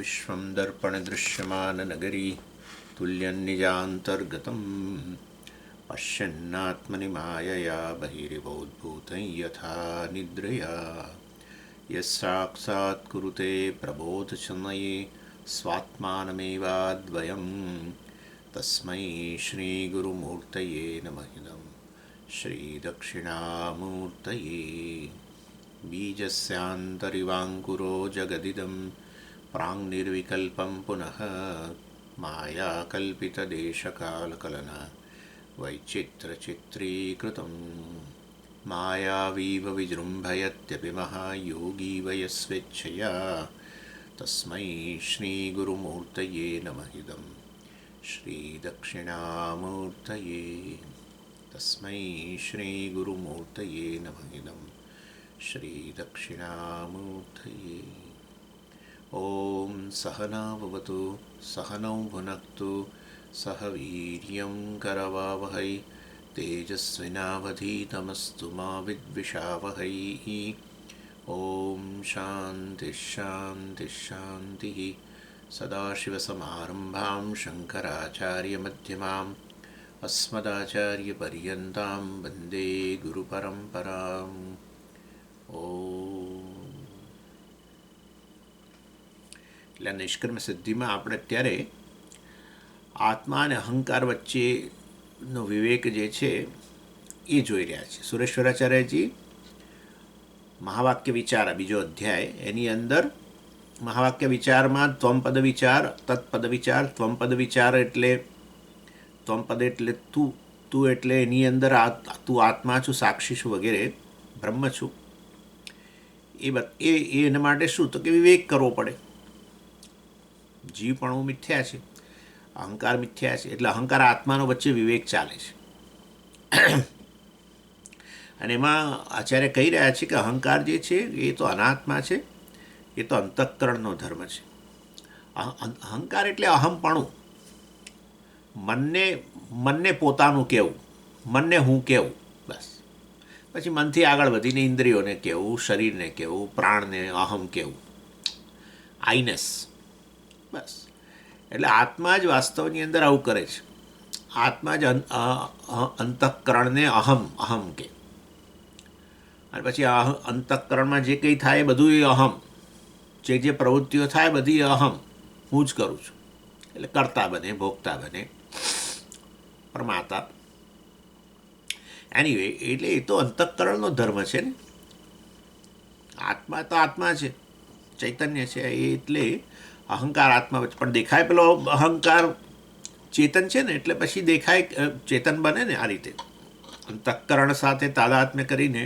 विश्वं दर्पणदृश्यमाननगरी तुल्यन्निजान्तर्गतं पश्यन्नात्मनि मायया बहिरिवोद्भूतं यथा निद्रया यस्साक्षात् कुरुते प्रबोधशमये स्वात्मानमेवाद्वयं तस्मै श्रीगुरुमूर्तये नमः इदं श्रीदक्षिणामूर्तये बीजस्यान्तरिवाङ्कुरो जगदिदं प्राङ्निर्विकल्पं पुनः मायाकल्पितदेशकालकलना वैचित्रचित्रीकृतं मायावीव विजृम्भयत्यपि महायोगी वयस्वेच्छया तस्मै श्रीगुरुमूर्तये नमः इदं श्रीदक्षिणामूर्तये तस्मै श्रीगुरुमूर्तये नमः इदं श्रीदक्षिणामूर्तये। ॐ सहना भवतु सहनौ भुनक्तु सह वीर्यं करवावहै तेजस्विनावधीतमस्तु मा विद्विषावहै। ॐ शान्तिः शान्तिः शान्तिः। सदाशिवसमारम्भां शङ्कराचार्यमध्यमाम् अस्मदाचार्यपर्यन्तां वन्दे गुरुपरम्पराम्। એટલે નિષ્કર્મ સિદ્ધિમાં આપણે અત્યારે આત્મા અને અહંકાર વચ્ચેનો વિવેક જે છે એ જોઈ રહ્યા છીએ. સુરેશ્વરાચાર્યજી મહાવાક્ય વિચાર બીજો અધ્યાય એની અંદર મહાવાક્ય વિચારમાં ત્વમપદ વિચાર તત્પદ વિચાર ત્વમપદ વિચાર એટલે ત્વમપદ એટલે તું એટલે એની અંદર તું આત્મા છું સાક્ષી છું વગેરે બ્રહ્મ છું એ એના માટે શું તો કે વિવેક કરવો પડે. જીવપણું મિથ્યા છે, અહંકાર મિથ્યા છે, એટલે અહંકાર આત્માનો વચ્ચે વિવેક ચાલે છે. અને એમાં આચાર્ય કહી રહ્યા છે કે અહંકાર જે છે એ તો અનાત્મા છે, એ તો અંતઃકરણનો ધર્મ છે. અહંકાર એટલે અહમપણું, મનને પોતાનું કહેવું, મનને હું કહેવું, બસ. પછી મનથી આગળ વધીને ઇન્દ્રિયોને કહેવું, શરીરને કહેવું, પ્રાણને અહમ કહેવું, આઈનેસ, બસ. એટલે આત્મા જ વાસ્તવની અંદર આવું કરે છે. આત્મા જ અંતઃકરણને અહમ કે, અને પછી અંતઃકરણમાં જે કંઈ થાય બધું એ અહમ, જે પ્રવૃત્તિઓ થાય બધી અહમ, હું જ કરું છું. એટલે કરતા બને, ભોગતા બને, પ્રમાતા. એનીવે એટલે એ તો અંતઃકરણનો ધર્મ છે ને. આત્મા તો આત્મા છે, ચૈતન્ય છે. એટલે અહંકાર આત્મા વચ્ચે પણ દેખાય પેલો અહંકાર ચેતન છે ને, એટલે પછી દેખાય ચેતન બને ને. આ રીતે અંતઃકરણ સાથે તાદાત્મ્ય કરીને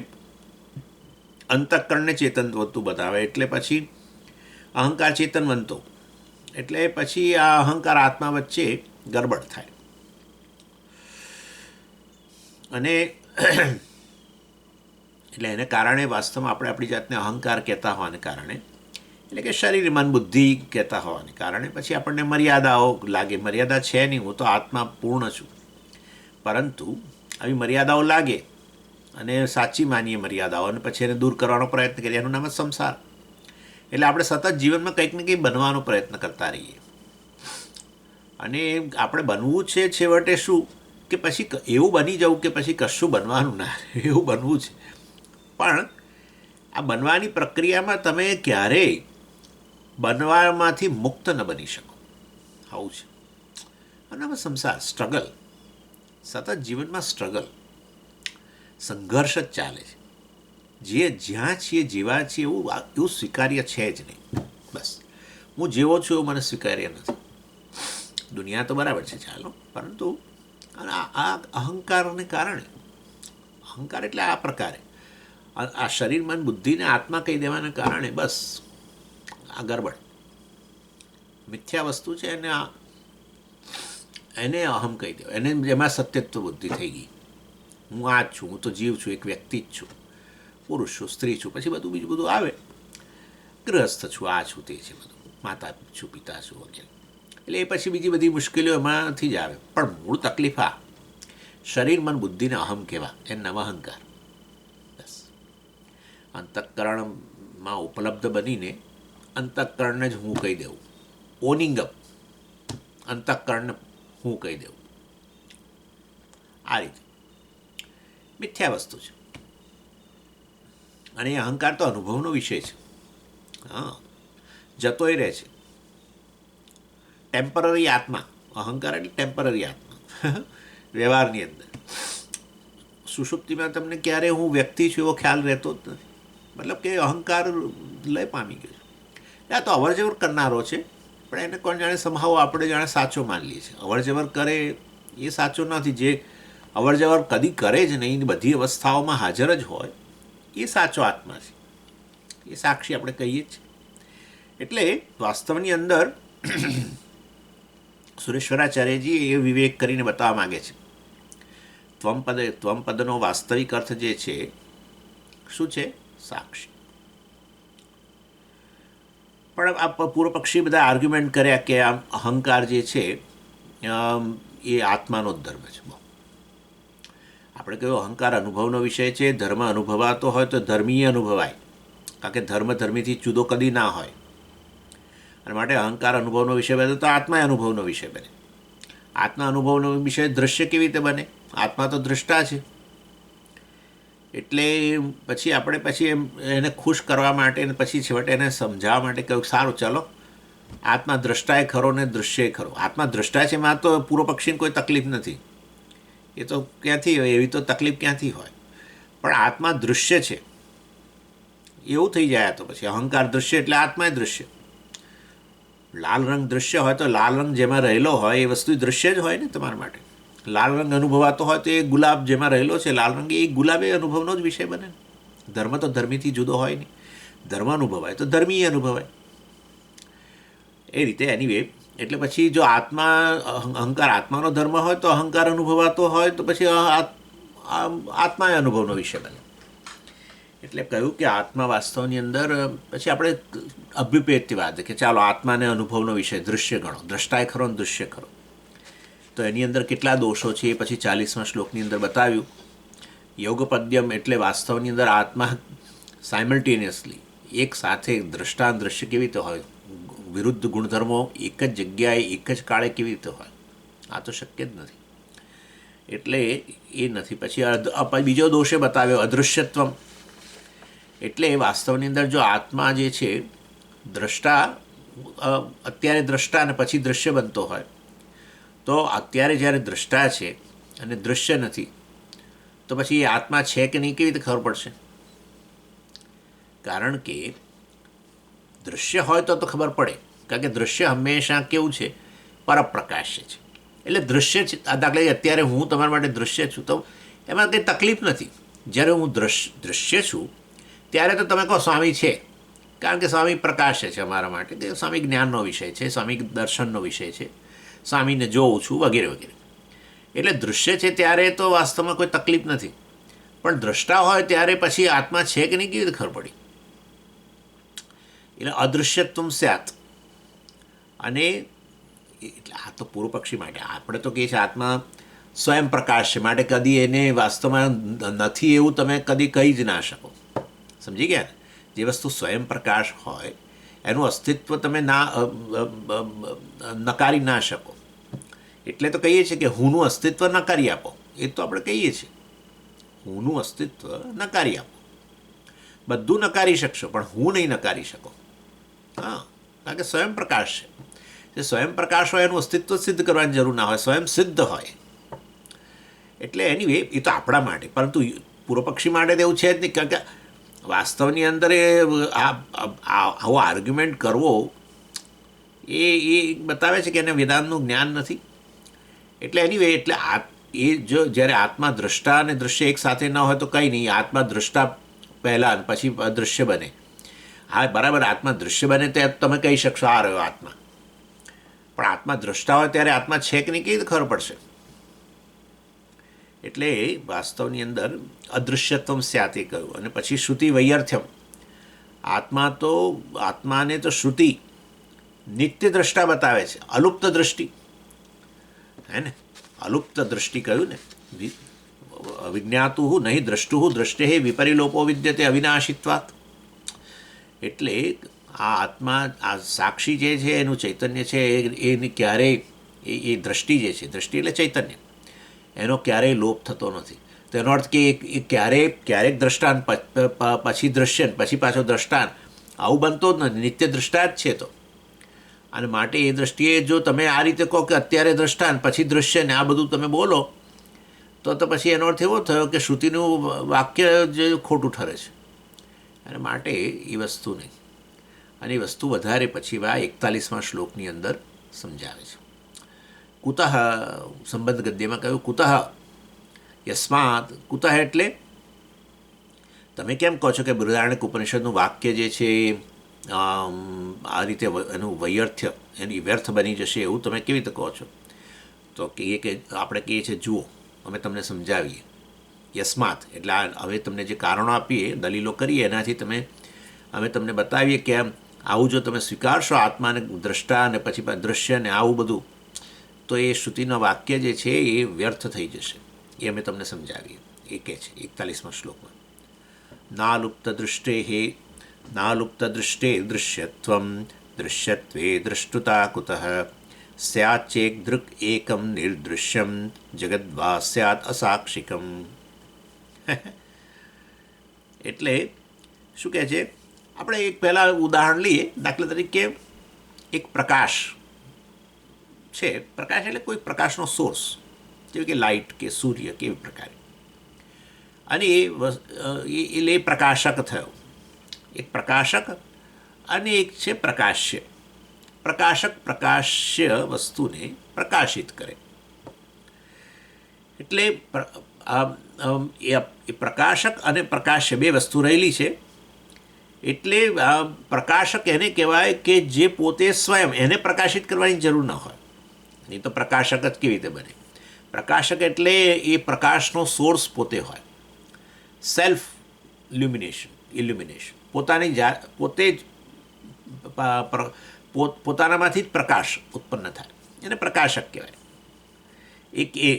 અંતઃકરણને ચેતન બનતું બતાવે, એટલે પછી અહંકાર ચેતન બનતો, એટલે પછી આ અહંકાર આત્મા વચ્ચે ગરબડ થાય. અને એટલે એને કારણે વાસ્તવમાં આપણે આપણી જાતને અહંકાર કહેતા હોવાને કારણે, એટલે કે શરીર મન બુદ્ધિ કહેતા હોવાને કારણે પછી આપણને મર્યાદાઓ લાગે. મર્યાદા છે નહીં, હું તો આત્મા પૂર્ણ છું. પરંતુ આવી મર્યાદાઓ લાગે અને સાચી માનીએ મર્યાદાઓ, અને પછી એને દૂર કરવાનો પ્રયત્ન કરીએ, એનું નામ જ સંસાર. એટલે આપણે સતત જીવનમાં કંઈક ને કંઈક બનવાનો પ્રયત્ન કરતા રહીએ. અને આપણે બનવું છે છેવટે શું કે પછી એવું બની જવું કે પછી કશું બનવાનું ના, એવું બનવું છે. પણ આ બનવાની પ્રક્રિયામાં તમે ક્યારેય બનવામાંથી મુક્ત ન બની શકો, આવું છે. અને આમાં સંસાર સ્ટ્રગલ, સતત જીવનમાં સ્ટ્રગલ, સંઘર્ષ જ ચાલે છે. જ્યાં છીએ જેવા છીએ એવું સ્વીકાર્ય છે જ નહીં. બસ હું જેવો છું એવું મને સ્વીકાર્ય નથી. દુનિયા તો બરાબર છે, ચાલો, પરંતુ આ અહંકારને કારણે, અહંકાર એટલે આ પ્રકારે આ શરીર મન બુદ્ધિને આત્મા કહી દેવાના કારણે બસ આ ગરબડ મિથ્યા વસ્તુ છે, એને અહમ કહી દેવાય. એને એમાં સત્યત્વ બુદ્ધિ થઈ ગઈ. હું આ જ છું, હું તો જીવ છું, એક વ્યક્તિ જ છું, પુરુષ છું, સ્ત્રી છું, પછી બધું બીજું બધું આવે, ગૃહસ્થ છું, આ છું, તે છે, બધું માતા છું, પિતા છું વગેરે. એટલે એ પછી બીજી બધી મુશ્કેલીઓ એમાંથી જ આવે. પણ મૂળ તકલીફ આ શરીર મન બુદ્ધિને અહમ કહેવા, એનું નામ અહંકાર. બસ અંતઃકરણમાં ઉપલબ્ધ બનીને અંતઃકરણને જ હું કહી દેવું, ઓનિંગ અપ, અંતઃકરણ હું કહી દઉં, આ રીતે મિથ્યા વસ્તુ છે. અને એ અહંકાર તો અનુભવનો વિષય છે. હા, જતોય રહે છે. ટેમ્પરરી આત્મા, અહંકાર એટલે ટેમ્પરરી આત્મા વ્યવહારની અંદર. સુષુપ્તિમાં તમને ક્યારે હું વ્યક્તિ છું એવો ખ્યાલ રહેતો જ નથી. મતલબ કે અહંકાર લય પામી ગયો છે. આ તો અવર જવર કરનારો છે, પણ એને કોણ જાણે સંભાવ આપણે જાણે સાચો માની લઈએ છીએ. અવર જવર કરે એ સાચો નથી. જે અવર જવર કદી કરે જ નહીં, બધી અવસ્થાઓમાં હાજર જ હોય, એ સાચો આત્મા છે. એ સાક્ષી આપણે કહીએ જ છીએ. એટલે વાસ્તવની અંદર સુરેશ્વરાચાર્યજી એ વિવેક કરીને બતાવવા માગે છે. ત્વમપદનો વાસ્તવિક અર્થ જે છે શું છે? સાક્ષી. પણ આ પૂર્વ પક્ષી બધા આર્ગ્યુમેન્ટ કર્યા કે આમ અહંકાર જે છે એ આત્માનો જ ધર્મ છે. આપણે કહ્યું અહંકાર અનુભવનો વિષય છે. ધર્મ અનુભવાતો હોય તો ધર્મીય અનુભવાય, કારણ કે ધર્મ ધર્મીથી જુદો કદી ના હોય. અને માટે અહંકાર અનુભવનો વિષય બને તો આત્મા અનુભવનો વિષય બને. આત્મા અનુભવનો વિષય દૃશ્ય કેવી રીતે બને? આત્મા તો દ્રષ્ટા છે. એટલે પછી આપણે એને ખુશ કરવા માટે પછી છેવટે એને સમજાવવા માટે કહ્યું સારું ચાલો આત્મા દ્રષ્ટાએ ખરો ને દૃશ્ય ખરો. આત્મા દ્રષ્ટા છે, એમાં તો પૂર્વ પક્ષીને કોઈ તકલીફ નથી. એ તો ક્યાંથી હોય, એવી તો તકલીફ ક્યાંથી હોય. પણ આત્મા દૃશ્ય છે એવું થઈ જાય તો પછી અહંકાર દૃશ્ય એટલે આત્મા દૃશ્ય. લાલ રંગ દૃશ્ય હોય તો લાલ રંગ જેમાં રહેલો હોય એ વસ્તુ દૃશ્ય જ હોય ને તમારા માટે. લાલ રંગ અનુભવાતો હોય તો એ ગુલાબ જેમાં રહેલો છે લાલ રંગ, એ ગુલાબ એ અનુભવનો જ વિષય બને. ધર્મ તો ધર્મીથી જુદો હોય નહીં. ધર્મ અનુભવાય તો ધર્મીય અનુભવાય. એ રીતે એનીવે એટલે પછી જો આત્મા અહંકાર આત્માનો ધર્મ હોય તો અહંકાર અનુભવાતો હોય તો પછી આત્મા એ અનુભવનો વિષય બને. એટલે કહ્યું કે આત્મા વાસ્તવની અંદર પછી આપણે અભ્યુપેત્યવાદ કે ચાલો આત્માને અનુભવનો વિષય દૃશ્ય ગણો, દ્રષ્ટાય ખરો ને દૃશ્ય ખરો. તો એની અંદર કેટલા દોષો છે એ પછી 40મા શ્લોકની અંદર બતાવ્યું. યોગપદ્યમ એટલે વાસ્તવની અંદર આત્મા સાયમલ્ટેનિયસલી એક સાથે દ્રષ્ટા દૃશ્ય કેવી રીતે હોય, વિરુદ્ધ ગુણધર્મો એક જ જગ્યાએ એક જ કાળે કેવી રીતે હોય? આ તો શક્ય જ નથી. એટલે એ નથી. પછી બીજો દોષે બતાવ્યો અદૃશ્યત્વમ. એટલે વાસ્તવની અંદર જો આત્મા જે છે દ્રષ્ટા, અત્યારે દ્રષ્ટા અને પછી દૃશ્ય બનતો હોય, તો અત્યારે જ્યારે દ્રષ્ટા છે અને દૃશ્ય નથી તો પછી એ આત્મા છે કે નહીં કેવી રીતે ખબર પડશે? કારણ કે દૃશ્ય હોય તો ખબર પડે, કારણ કે દૃશ્ય હંમેશા કેવું છે? પરપ્રકાશ્ય છે. એટલે દૃશ્ય છે. દાખલા અત્યારે હું તમારા માટે દૃશ્ય છું તો એમાં કંઈ તકલીફ નથી. જ્યારે હું દૃશ્ય છું ત્યારે તો તમે કહો સ્વામી છે, કારણ કે સ્વામી પ્રકાશ્ય છે અમારા માટે, કે સ્વામી જ્ઞાનનો વિષય છે, સ્વામી દર્શનનો વિષય છે, સ્વામીને જોઉં છું વગેરે વગેરે. એટલે દૃશ્ય છે ત્યારે તો વાસ્તવમાં કોઈ તકલીફ નથી. પણ દ્રષ્ટા હોય ત્યારે પછી આત્મા છે કે નહીં કેવી રીતે ખબર પડી? એટલે અદૃશ્યત્વમ સ્યાત. અને એટલે આ તો પૂર્વ પક્ષી માટે. આપણે તો કહીએ છીએ આત્મા સ્વયં પ્રકાશ છે, માટે કદી એને વાસ્તવમાં નથી એવું તમે કદી કહી જ ના શકો. સમજી ગયા ને? જે વસ્તુ સ્વયં પ્રકાશ હોય એનું અસ્તિત્વ તમે નકારી ના શકો. એટલે તો કહીએ છીએ કે હુંનું અસ્તિત્વ નકારી આપો. એ તો આપણે કહીએ છીએ હુંનું અસ્તિત્વ નકારી આપો. બધું નકારી શકશો પણ હું નહીં નકારી શકો. હા, કારણ કે સ્વયં પ્રકાશ છે. જે સ્વયં પ્રકાશ હોય એનું અસ્તિત્વ સિદ્ધ કરવાની જરૂર ના હોય, સ્વયં સિદ્ધ હોય. એટલે એની એ તો આપણા માટે, પરંતુ પૂર્વ પક્ષી માટે તો એવું છે જ નહીં. કારણ કે વાસ્તવની અંદર આવો આર્ગ્યુમેન્ટ કરવો એ બતાવે છે કે એને વેદાંતનું જ્ઞાન નથી. એટલે એટલે એ જો જ્યારે આત્મા દ્રષ્ટા અને દૃશ્ય એક સાથે ન હોય તો કંઈ નહીં. આત્મા દ્રષ્ટા પહેલાં પછી અદૃશ્ય બને. હા બરાબર, આત્મા દૃશ્ય બને તો તમે કહી શકશો આ રહ્યો આત્મા. પણ આત્મા દ્રષ્ટા હોય ત્યારે આત્મા છે કે નહીં કેવી રીતે ખબર પડશે? એટલે વાસ્તવની અંદર અદૃશ્યત્વમ સ્યાત એ કહ્યું. અને પછી શ્રુતિ વૈયર્થ્યમ. આત્માને તો શ્રુતિ નિત્ય દ્રષ્ટા બતાવે છે, અલુપ્ત દૃષ્ટિ. હે ને? અલુપ્ત દૃષ્ટિ કહ્યું ને. વિજ્ઞાતુ નહીં દ્રષ્ટુ દ્રષ્ટે વિપરિલોપો વિદ્યતે અવિનાશિત્વાત. એટલે આ આત્મા, આ સાક્ષી જે છે એનું ચૈતન્ય છે એની ક્યારેય એ દ્રષ્ટિ જે છે, દ્રષ્ટિ એટલે ચૈતન્ય, એનો ક્યારેય લોપ થતો નથી. તો એનો અર્થ કે એ ક્યારેક દ્રષ્ટાંત પછી દ્રશ્ય પછી પાછો દ્રષ્ટાંત આવું બનતો જ નથી, નિત્ય દ્રષ્ટા જ છે. તો અને માટે એ દૃષ્ટિએ જો તમે આ રીતે કહો કે અત્યારે દ્રષ્ટાંત પછી દ્રશ્ય ને આ બધું તમે બોલો તો પછી એનો અર્થ એવો થયો કે શ્રુતિનું વાક્ય જે ખોટું ઠરે છે. અને માટે એ વસ્તુ નહીં. અને એ વસ્તુ વધારે પછી આ 41મા શ્લોકની અંદર સમજાવે છે. કુતઃ સંબંધ ગદ્યમાં કહ્યું કુતઃ યસ્માત. કુતઃ એટલે તમે કેમ કહો છો કે બૃહદારણ્યક ઉપનિષદનું વાક્ય જે છે આ રીતે એનું વૈયર્થ્ય, એની વ્યર્થ બની જશે એવું તમે કેવી રીતે કહો છો? તો કહીએ કે આપણે કહીએ છીએ જુઓ અમે તમને સમજાવીએ. યસ્માત એટલે હવે તમને જે કારણો આપીએ, દલીલો કરીએ, એનાથી અમે તમને બતાવીએ કે આવું જો તમે સ્વીકારશો આત્માને દ્રષ્ટા અને પછી દૃશ્ય ને આવું બધું, તો એ શ્રુતિના વાક્ય જે છે એ વ્યર્થ થઈ જશે. એ અમે તમને સમજાવીએ. એ કહે છે 41મા શ્લોકમાં. નાલુપ્ત દૃષ્ટે દૃશ્યત્વમ દૃશ્યત્વે દૃષ્ટુતા કુતઃ સ્યાચેક દૃક એકમ નિર્દૃશ્યમ જગદ્વા સ્યાત અસાક્ષિકમ. એટલે શું કહે છે, આપણે એક પહેલાં ઉદાહરણ લઈએ. દાખલા તરીકે એક પ્રકાશ છે. પ્રકાશ એટલે કોઈ પ્રકાશનો સોર્સ, જેવી કે લાઇટ કે સૂર્ય કેવી પ્રકારે, અને એ પ્રકાશક થયો. એક પ્રકાશક અને એક છે પ્રકાશ્ય. પ્રકાશક પ્રકાશ્ય વસ્તુને પ્રકાશિત કરે. એટલે એ પ્રકાશક અને પ્રકાશ્ય બે વસ્તુ રહેલી છે. એટલે પ્રકાશક એને કહેવાય કે જે પોતે સ્વયં, એને પ્રકાશિત કરવાની જરૂર ન હોય. નહીં તો પ્રકાશક જ કેવી રીતે બને? પ્રકાશક એટલે એ પ્રકાશનો સોર્સ પોતે હોય. સેલ્ફ ઇલ્યુમિનેશન પોતે જ પોતાનામાંથી જ પ્રકાશ ઉત્પન્ન થાય, એને પ્રકાશક કહેવાય. એક એ.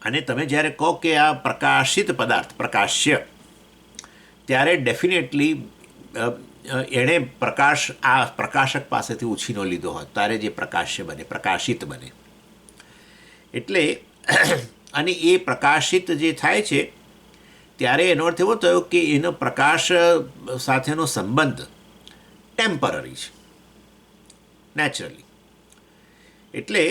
અને તમે જ્યારે કહો કે આ પ્રકાશિત પદાર્થ પ્રકાશ્ય, ત્યારે ડેફિનેટલી એણે આ પ્રકાશક પાસેથી ઉછીનો લીધો હોય ત્યારે જે પ્રકાશ્ય બને, પ્રકાશિત બને. એટલે અને એ પ્રકાશિત જે થાય છે ત્યારે એનો અર્થ એવો થયો કે એનો પ્રકાશ સાથેનો સંબંધ ટેમ્પરરી છે, નેચરલી. એટલે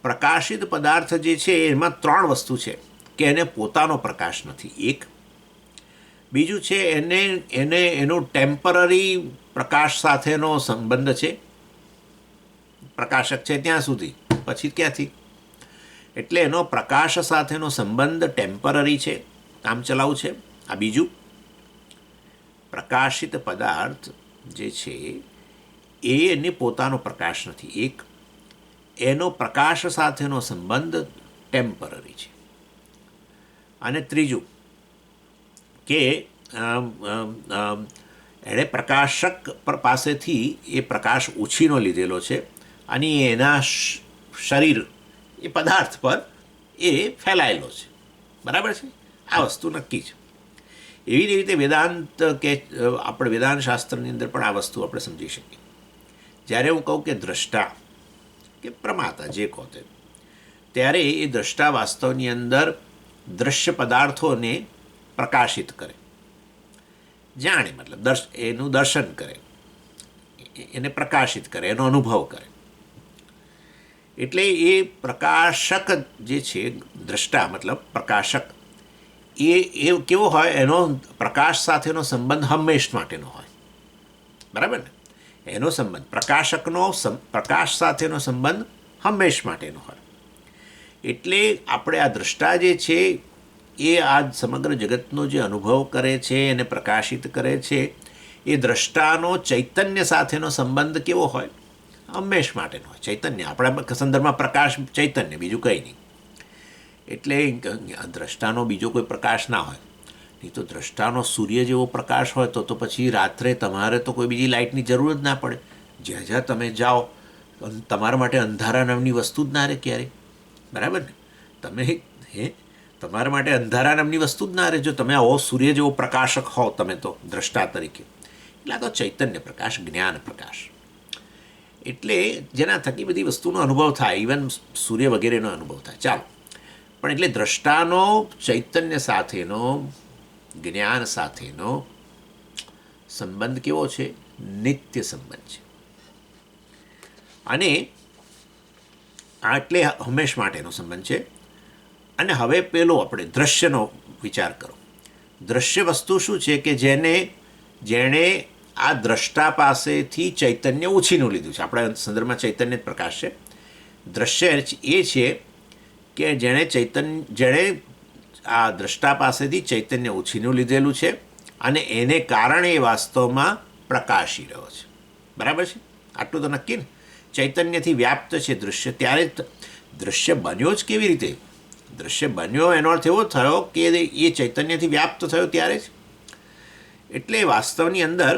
પ્રકાશિત પદાર્થ જે છે એમાં ત્રણ વસ્તુ છે કે એને પોતાનો પ્રકાશ નથી, એક. બીજું છે એનો ટેમ્પરરી પ્રકાશ સાથેનો સંબંધ છે, પ્રકાશક છે ત્યાં સુધી, પછી ક્યાંથી. એટલે એનો પ્રકાશ સાથેનો સંબંધ ટેમ્પરરી છે, કામચલાઉ છે. આ બીજું. પ્રકાશિત પદાર્થ જે છે એને પોતાનો પ્રકાશ નથી, એક. એનો પ્રકાશ સાથેનો સંબંધ ટેમ્પરરી છે. અને ત્રીજું કે એણે પ્રકાશક પાસેથી એ પ્રકાશ ઉછીનો લીધેલો છે અને એના શરીર, એ પદાર્થ પર એ ફેલાયેલો છે. બરાબર છે? આ વસ્તુ નક્કી છે. એવી રીતે વેદાંત કે આપણે વેદાંત શાસ્ત્રની અંદર પણ આ વસ્તુ આપણે સમજી શકીએ. જ્યારે હું કહું કે દ્રષ્ટા કે પ્રમાતા જે કહો તે, ત્યારે એ દ્રષ્ટા વાસ્તવની અંદર દ્રશ્ય પદાર્થોને પ્રકાશિત કરે, જાણે, મતલબ એનું દર્શન કરે, એને પ્રકાશિત કરે, એનો અનુભવ કરે. એટલે એ પ્રકાશક જે છે, દ્રષ્ટા મતલબ પ્રકાશક, એ કેવો હોય? એનો પ્રકાશ સાથેનો સંબંધ હંમેશ માટેનો હોય. બરાબર ને? એનો સંબંધ પ્રકાશકનો પ્રકાશ સાથેનો સંબંધ હંમેશ માટેનો હોય. એટલે આપણે આ દ્રષ્ટા જે છે એ આ સમગ્ર જગતનો જે અનુભવ કરે છે, એને પ્રકાશિત કરે છે, એ દ્રષ્ટાનો ચૈતન્ય સાથેનો સંબંધ કેવો હોય? હંમેશ માટેનો હોય. ચૈતન્ય, આપણા સંદર્ભમાં પ્રકાશ ચૈતન્ય, બીજું કંઈ નહીં. એટલે દ્રષ્ટાનો બીજો કોઈ પ્રકાશ ના હોય. નહીં તો દ્રષ્ટાનો સૂર્ય જેવો પ્રકાશ હોય તો પછી રાત્રે તમારે તો કોઈ બીજી લાઇટની જરૂર જ ના પડે. જ્યાં જ્યાં તમે જાઓ તમારા માટે અંધારા નામની વસ્તુ જ ના રહે ક્યારેય. બરાબર ને? તમારા માટે અંધારા નામની વસ્તુ જ ના રહે જો તમે આવો સૂર્ય જેવો પ્રકાશક હોવ, તમે તો દ્રષ્ટા તરીકે. એટલે આ તો ચૈતન્ય પ્રકાશ, જ્ઞાન પ્રકાશ, એટલે જેના થકી બધી વસ્તુનો અનુભવ થાય, ઇવન સૂર્ય વગેરેનો અનુભવ થાય. ચાલો, પણ એટલે દ્રષ્ટાનો ચૈતન્ય સાથેનો, જ્ઞાન સાથેનો સંબંધ કેવો છે? નિત્ય સંબંધ છે. અને આ એટલે હંમેશ માટેનો સંબંધ છે. અને હવે પેલો આપણે દ્રશ્યનો વિચાર કરો. દ્રશ્ય વસ્તુ શું છે કે જેણે આ દ્રષ્ટા પાસેથી ચૈતન્ય ઉછીનું લીધું છે. આપણા સંદર્ભમાં ચૈતન્ય જ પ્રકાશ છે. દ્રશ્ય એ છે કે જેણે આ દ્રષ્ટા પાસેથી ચૈતન્ય ઉછીનું લીધેલું છે અને એને કારણે એ વાસ્તવમાં પ્રકાશી રહ્યો છે. બરાબર છે? આટલું તો નક્કી ને. ચૈતન્યથી વ્યાપ્ત છે દૃશ્ય. ત્યારે દૃશ્ય બન્યો જ કેવી રીતે? દૃશ્ય બન્યો એનો અર્થ એવો થયો કે એ ચૈતન્યથી વ્યાપ્ત થયો ત્યારે જ. એટલે વાસ્તવની અંદર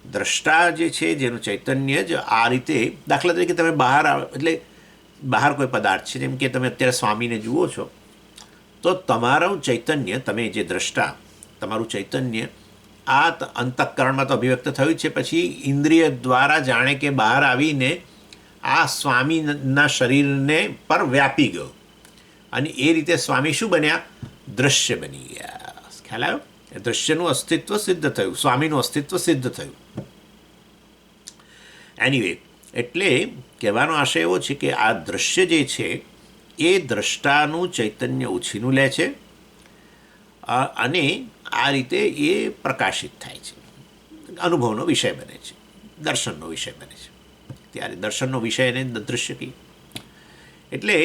દ્રષ્ટા જે છે, જેનું ચૈતન્ય જ આ રીતે, દાખલા તરીકે તમે બહાર એટલે બહાર કોઈ પદાર્થ છે, જેમ કે તમે અત્યારે સ્વામીને જુઓ છો, તો તમારું ચૈતન્ય, તમે જે દ્રષ્ટા, તમારું ચૈતન્ય આ અંતઃકરણમાં તો અભિવ્યક્ત થયું છે, પછી ઇન્દ્રિય દ્વારા જાણે કે બહાર આવીને આ સ્વામીના શરીરને પર વ્યાપી ગયો અને એ રીતે સ્વામી શું બન્યા? દ્રશ્ય બની ગયા. ખ્યાલ આવ્યો? દ્રશ્યનું અસ્તિત્વ સિદ્ધ થયું, સ્વામીનું અસ્તિત્વ સિદ્ધ થયું. એનીવે, એટલે કહેવાનો આશય એવો છે કે આ દ્રશ્ય જે છે એ દ્રષ્ટાનું ચૈતન્ય ઉછીનું લે છે અને આ રીતે એ પ્રકાશિત થાય છે, અનુભવનો વિષય બને છે, દર્શનનો વિષય બને છે. ત્યારે દર્શનનો વિષય એને દૃશ્ય કહીએ. એટલે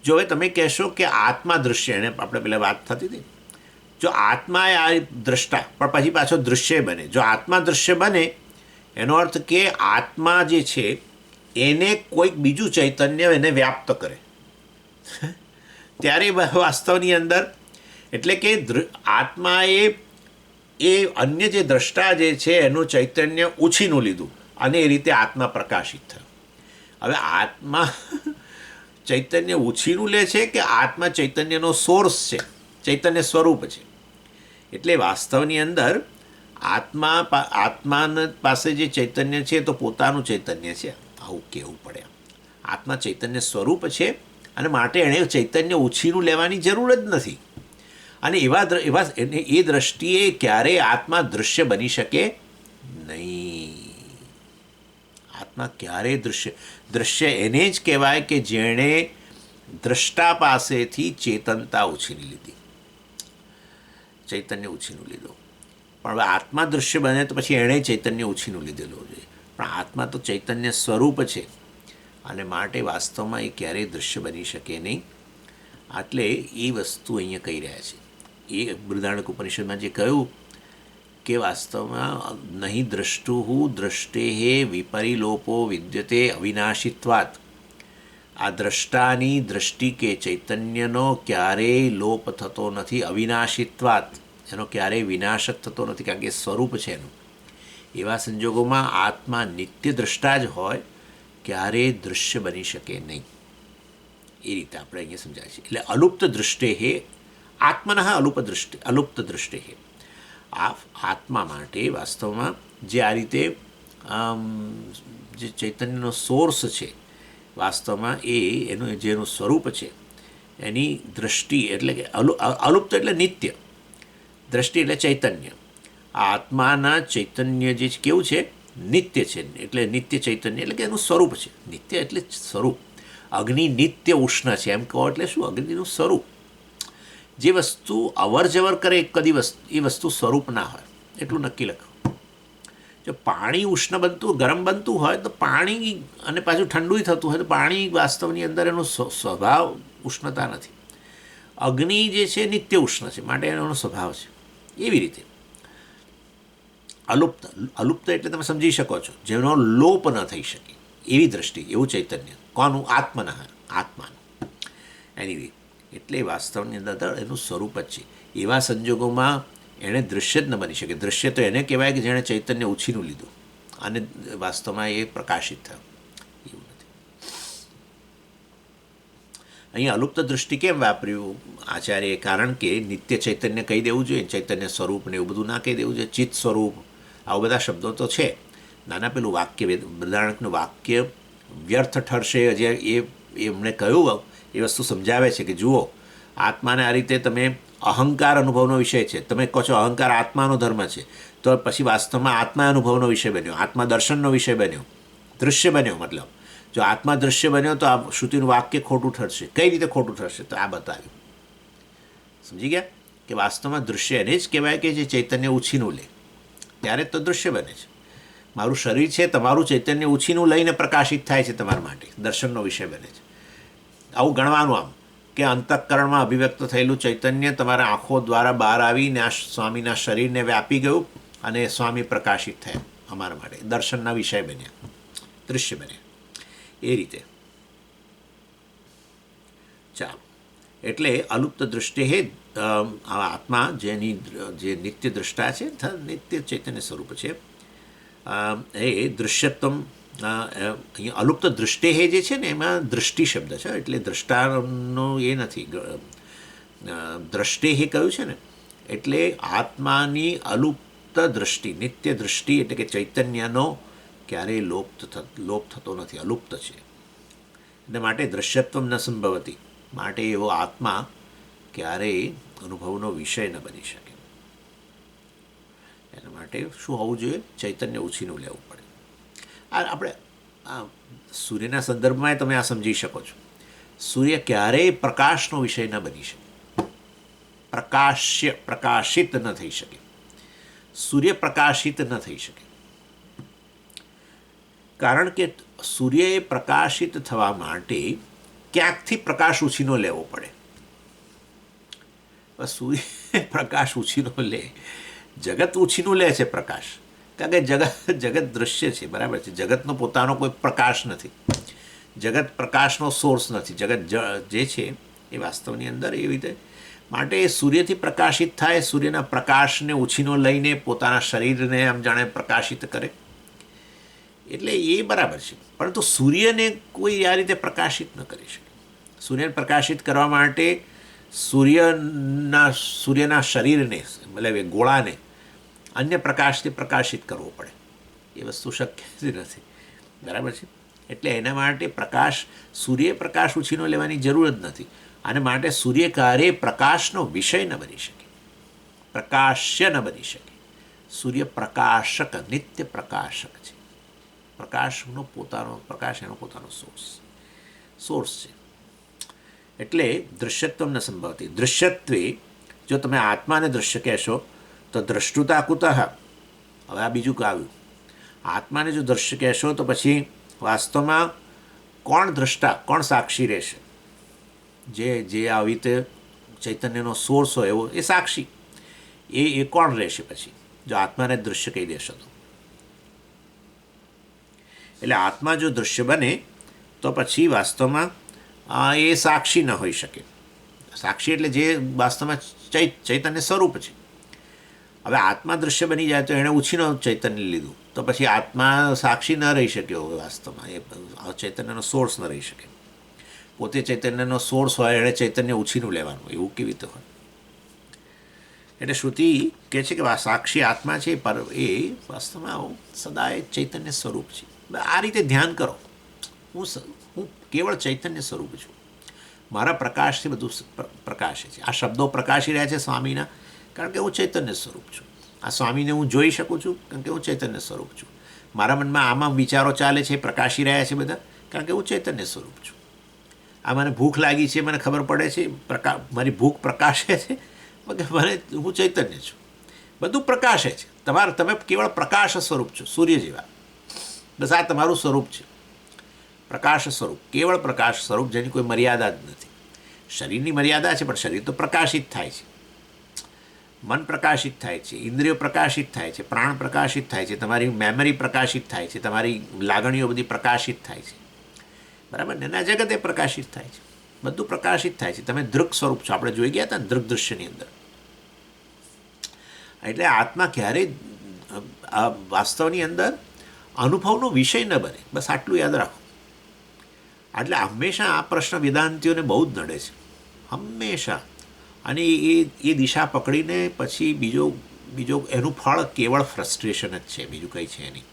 જો હવે તમે કહેશો કે આત્મા દૃશ્ય, એને આપણે પહેલાં વાત થતી હતી, જો આત્મા એ આ દ્રષ્ટા પણ પછી પાછો દૃશ્ય બને. જો આત્મા દૃશ્ય બને એનો અર્થ કે આત્મા જે છે એને કોઈક બીજું ચૈતન્ય એને વ્યાપ્ત કરે ત્યારે વાસ્તવની અંદર, એટલે કે આત્માએ એ અન્ય જે દ્રષ્ટા જે છે એનું ચૈતન્ય ઉછીનું લીધું અને એ રીતે આત્મા પ્રકાશિત થયો. હવે આત્મા ચૈતન્ય ઉછીનું લે છે કે આત્મા ચૈતન્યનો સોર્સ છે, ચૈતન્ય સ્વરૂપ છે. એટલે વાસ્તવની અંદર આત્મા પાસે જે ચૈતન્ય છે તો પોતાનું ચૈતન્ય છે, આવું કહેવું પડે. આત્મા ચૈતન્ય સ્વરૂપ છે અને માટે એણે ચૈતન્ય ઉછીનું લેવાની જરૂર જ નથી. અને એવા એ દ્રષ્ટિએ ક્યારેય આત્મા દૃશ્ય બની શકે નહીં. આત્મા ક્યારેય દૃશ્ય એને જ કહેવાય કે જેણે દ્રષ્ટા પાસેથી ચેતનતા ઉછીની લીધી, ચૈતન્ય ઉછીનું લીધું. પણ હવે આત્મા દૃશ્ય બને તો પછી એણે ચૈતન્ય ઉછીનું લીધેલું છે. પણ આત્મા તો ચૈતન્ય સ્વરૂપ છે અને માટે વાસ્તવમાં એ ક્યારેય દૃશ્ય બની શકે નહીં. એટલે એ વસ્તુ અહીંયા કહી રહ્યા છે. એ બૃહદારણ્યક ઉપનિષદમાં જે કહ્યું કે વાસ્તવમાં નહીં દ્રષ્ટુ દ્રષ્ટેહે વિપરિલોપો વિદ્યતે અવિનાશિત્વાત. આ દ્રષ્ટાની દૃષ્ટિ કે ચૈતન્યનો ક્યારેય લોપ થતો નથી, અવિનાશિત્વાત, એનો ક્યારેય વિનાશ જ થતો નથી, કારણ કે સ્વરૂપ છે એનું. એવા સંજોગોમાં આત્મા નિત્ય દ્રષ્ટા જ હોય, ક્યારેય દૃશ્ય બની શકે નહીં. એ રીતે આપણે અહીંયા સમજાય છે. એટલે અલુપ્ત દૃષ્ટે હે આત્મનઃ અલુપ્ત દૃષ્ટે હે. આ આત્મા માટે વાસ્તવમાં જે આ રીતે જે ચૈતન્યનો સોર્સ છે, વાસ્તવમાં એનું જેનું સ્વરૂપ છે એની દૃષ્ટિ, એટલે કે અલુપ્ત એટલે નિત્ય, દ્રષ્ટિ એટલે ચૈતન્ય. આ આત્માના ચૈતન્ય જે કેવું છે? નિત્ય છે. એટલે નિત્ય ચૈતન્ય એટલે કે એનું સ્વરૂપ છે. નિત્ય એટલે સ્વરૂપ. અગ્નિ નિત્ય ઉષ્ણ છે એમ કહો એટલે શું? અગ્નિનું સ્વરૂપ. જે વસ્તુ અવર જવર કરે કદી એ વસ્તુ સ્વરૂપ ના હોય, એટલું નક્કી લખો. જો પાણી ઉષ્ણ બનતું, ગરમ બનતું હોય તો પાણી, અને પાછું ઠંડુ થતું હોય તો પાણી વાસ્તવની અંદર એનો સ્વભાવ ઉષ્ણતા નથી. અગ્નિ જે છે નિત્ય ઉષ્ણ છે, માટે એનો સ્વભાવ છે. એવી રીતે અલુપ્ત એટલે તમે સમજી શકો છો, જેનો લોપ ન થઈ શકે એવી દ્રષ્ટિ, એવું ચૈતન્ય. કોનું? આત્માનું. એની રીતે એટલે વાસ્તવની અંદર એનું સ્વરૂપ જ છે. એવા સંજોગોમાં એણે દૃશ્ય જ ન બની શકે. દૃશ્ય તો એને કહેવાય કે જેણે ચૈતન્ય ઉછીનું લીધું અને વાસ્તવમાં એ પ્રકાશિત થયો. એવું નથી. અહીંયા અલુપ્ત દૃષ્ટિ કેમ વાપર્યું આચાર્યએ? કારણ કે નિત્ય ચૈતન્ય કહી દેવું જોઈએ, ચૈતન્ય સ્વરૂપ ને એવું બધું ના કહી દેવું જોઈએ. ચિત્ત સ્વરૂપ, આવા બધા શબ્દો તો છે. નાના પેલું વાક્ય બૃહદારણ્યકનું વાક્ય વ્યર્થ ઠરશે જે એમણે કહ્યું એ વસ્તુ સમજાવે છે કે જુઓ, આત્માને આ રીતે તમે અહંકાર અનુભવનો વિષય છે, તમે કહો છો અહંકાર આત્માનો ધર્મ છે, તો પછી વાસ્તવમાં આત્મા અનુભવનો વિષય બન્યો, આત્મા દર્શનનો વિષય બન્યો, દૃશ્ય બન્યો. મતલબ જો આત્મા દૃશ્ય બન્યો તો આ શ્રુતિનું વાક્ય ખોટું ઠરશે. કઈ રીતે ખોટું ઠરશે? તો આ બતાવ્યું. સમજી ગયા કે વાસ્તવમાં દૃશ્ય એને જ કહેવાય કે જે ચૈતન્ય ઉછીનું લે, ત્યારે તો દૃશ્ય બને છે. મારું શરીર છે, તમારું ચૈતન્ય ઉછીનું લઈને પ્રકાશિત થાય છે, તમારા માટે દર્શનનો વિષય બને છે. આવું ગણવાનું આમ કે અંતઃકરણમાં અભિવ્યક્ત થયેલું ચૈતન્ય તમારા આંખો દ્વારા બહાર આવીને આ સ્વામીના શરીરને વ્યાપી ગયું અને સ્વામી પ્રકાશિત થયા અમારા માટે, દર્શનના વિષય બન્યા, દૃશ્ય બન્યા. એ રીતે ચાલો. એટલે અલુપ્ત દૃષ્ટિ હે આત્મા જેની જે નિત્ય દ્રષ્ટા છે, નિત્ય ચૈતન્ય સ્વરૂપ છે, એ દૃશ્યત્વ અહીંયા અલુપ્ત દૃષ્ટિ હે જે છે ને એમાં દૃષ્ટિ શબ્દ છે, એટલે દ્રષ્ટાનો એ નથી. દ્રષ્ટિ હે કહ્યું છે ને એટલે આત્માની અલુપ્ત દૃષ્ટિ, નિત્ય દૃષ્ટિ એટલે કે ચૈતન્યનો ક્યારેય લોપ થતો નથી, અલુપ્ત છે. એટલે માટે દૃશ્યત્વ ન સંભવતી, માટે એવો આત્મા ક્યારેય અનુભવનો વિષય ન બની શકે. એના માટે શું હોવું જોઈએ? ચૈતન્ય ઉછીનું લેવું પડે. આ આપણે સૂર્યના સંદર્ભમાં તમે આ સમજી શકો છો. સૂર્ય ક્યારેય પ્રકાશનો વિષય ન બની શકે, પ્રકાશિત ન થઈ શકે. સૂર્ય પ્રકાશિત ન થઈ શકે, કારણ કે સૂર્યએ પ્રકાશિત થવા માટે ક્યાંકથી પ્રકાશ ઉછીનો લેવો પડે. સૂર્ય પ્રકાશ ઉછીનો લે, જગત ઉછીનું લે છે પ્રકાશ, કારણ કે જગત દૃશ્ય છે, બરાબર છે. જગતનો પોતાનો કોઈ પ્રકાશ નથી, જગત પ્રકાશનો સોર્સ નથી. જગત જે છે એ વાસ્તવની અંદર એવી રીતે માટે સૂર્યથી પ્રકાશિત થાય, સૂર્યના પ્રકાશને ઉછીનો લઈને પોતાના શરીરને આમ જાણે પ્રકાશિત કરે, એટલે એ બરાબર છે. પરંતુ સૂર્યને કોઈ આ રીતે પ્રકાશિત ન કરી શકે. સૂર્યને પ્રકાશિત કરવા માટે સૂર્યના શરીરને મતલબ એ ગોળાને અન્ય પ્રકાશથી પ્રકાશિત કરવો પડે. એ વસ્તુ શક્ય જ નથી, બરાબર છે. એટલે એના માટે સૂર્ય પ્રકાશ ઉછીનો લેવાની જરૂર જ નથી. અને માટે સૂર્ય કાર્ય પ્રકાશનો વિષય ન બની શકે, પ્રકાશ્ય ન બની શકે. સૂર્ય પ્રકાશક, નિત્ય પ્રકાશક છે. પ્રકાશનો પોતાનો પ્રકાશ, એનો પોતાનો સોર્સ છે. એટલે દૃશ્યત્વ ન સંભવતી. દૃશ્યત્વે જો તમે આત્માને દૃશ્ય કહેશો તો દ્રષ્ટુતા કુતઃ. હવે આ બીજું આવ્યું. આત્માને જો દૃશ્ય કહેશો તો પછી વાસ્તવમાં કોણ દ્રષ્ટા, કોણ સાક્ષી રહેશે? જે આવી રીતે ચૈતન્યનો સોર્સ હોય એવો એ સાક્ષી, એ કોણ રહેશે પછી જો આત્માને દૃશ્ય કહી દેશો તો? એટલે આત્મા જો દૃશ્ય બને તો પછી વાસ્તવમાં એ સાક્ષી ન હોઈ શકે. સાક્ષી એટલે જે વાસ્તવમાં ચૈતન્ય સ્વરૂપ છે. હવે આત્મા દૃશ્ય બની જાય તો એણે ઉછીનો ચૈતન્ય લીધું, તો પછી આત્મા સાક્ષી ન રહી શક્યો હોય. વાસ્તવમાં એ ચૈતન્યનો સોર્સ ન રહી શકે. પોતે ચૈતન્યનો સોર્સ હોય, એણે ચૈતન્ય ઉછીનું લેવાનું, એવું કેવી રીતે હોય? એટલે શ્રુતિ કહે છે કે સાક્ષી આત્મા છે, પર એ વાસ્તવમાં સદાય ચૈતન્ય સ્વરૂપ છે. આ રીતે ધ્યાન કરો. હું કેવળ ચૈતન્ય સ્વરૂપ છું, મારા પ્રકાશથી બધું પ્રકાશે છે. આ શબ્દો પ્રકાશી રહ્યા છે સ્વામીના, કારણ કે હું ચૈતન્ય સ્વરૂપ છું. આ સ્વામીને હું જોઈ શકું છું, કારણ કે હું ચૈતન્ય સ્વરૂપ છું. મારા મનમાં આમાં વિચારો ચાલે છે, પ્રકાશી રહ્યા છે બધા, કારણ કે હું ચૈતન્ય સ્વરૂપ છું. આ મને ભૂખ લાગી છે, મને ખબર પડે છે, મારી ભૂખ પ્રકાશે છે, હું ચૈતન્ય છું. બધું પ્રકાશે છે. તમે કેવળ પ્રકાશ સ્વરૂપ છો, સૂર્ય જેવા. બસ આ તમારું સ્વરૂપ છે, પ્રકાશ સ્વરૂપ, કેવળ પ્રકાશ સ્વરૂપ, જેની કોઈ મર્યાદા જ નથી. શરીરની મર્યાદા છે, પણ શરીર તો પ્રકાશિત થાય છે, મન પ્રકાશિત થાય છે, ઇન્દ્રિયો પ્રકાશિત થાય છે, પ્રાણ પ્રકાશિત થાય છે, તમારી મેમરી પ્રકાશિત થાય છે, તમારી લાગણીઓ બધી પ્રકાશિત થાય છે, બરાબર ને? આ જગતે પ્રકાશિત થાય છે, બધું પ્રકાશિત થાય છે. તમે દૃક સ્વરૂપ છો, આપણે જોઈ ગયા હતા ને દૃક દૃશ્યની અંદર. એટલે આત્મા ક્યારેય વાસ્તવની અંદર અનુભવનો વિષય ન બને, બસ આટલું યાદ રાખો. એટલે હંમેશા આ પ્રશ્ન વેદાંતિઓને બહુ જ નડે છે, હંમેશા. અને એ દિશા પકડીને પછી બીજો બીજો એનું ફળ કેવળ ફ્રસ્ટ્રેશન જ છે, બીજું કંઈ છે નહીં.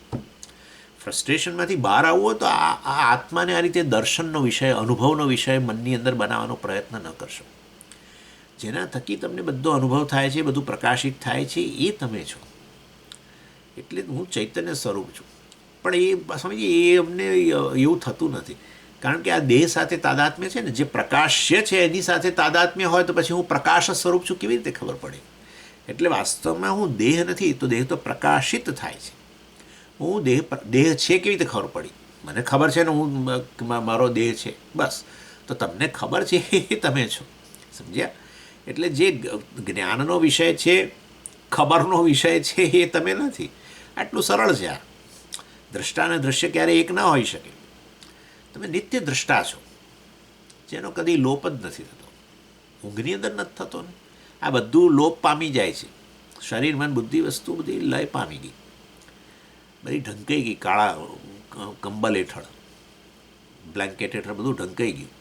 ફ્રસ્ટ્રેશનમાંથી બહાર આવવું હોય તો આ આત્માને આ રીતે દર્શનનો વિષય, અનુભવનો વિષય મનની અંદર બનાવવાનો પ્રયત્ન ન કરશો. જેના થકી તમને બધો અનુભવ થાય છે, બધું પ્રકાશિત થાય છે, એ તમે છો. એટલે હું ચૈતન્ય સ્વરૂપ છું. પણ એ સમજીએ એ અમને એવું થતું નથી, કારણ કે આ દેહ સાથે તાદાત્મ્ય છે ને, જે પ્રકાશ્ય છે એની સાથે તાદાત્મ્ય હોય તો પછી હું પ્રકાશ સ્વરૂપ છું કેવી રીતે ખબર પડે? એટલે વાસ્તવમાં હું દેહ નથી, તો દેહ તો પ્રકાશિત થાય છે. હું દેહ છે કેવી રીતે ખબર પડી? મને ખબર છે ને હું મારો દેહ છે, બસ. તો તમને ખબર છે એ તમે છો, સમજ્યા? એટલે જે જ્ઞાનનો વિષય છે, ખબરનો વિષય છે, એ તમે નથી. આટલું સરળ છે. આ દ્રષ્ટા અને દૃશ્ય ક્યારેય એક ના હોઈ શકે. તમે નિત્ય દ્રષ્ટા છો, જેનો કદી લોપ જ નથી થતો. ઊંઘની અંદર નથી થતો ને. આ બધું લોપ પામી જાય છે. શરીર, મન, બુદ્ધિ વસ્તુ બધી લય પામી ગઈ, બધી ઢંકાઈ ગઈ. કાળા કંબલ હેઠળ, બ્લેન્કેટ હેઠળ બધું ઢંકાઈ ગયું.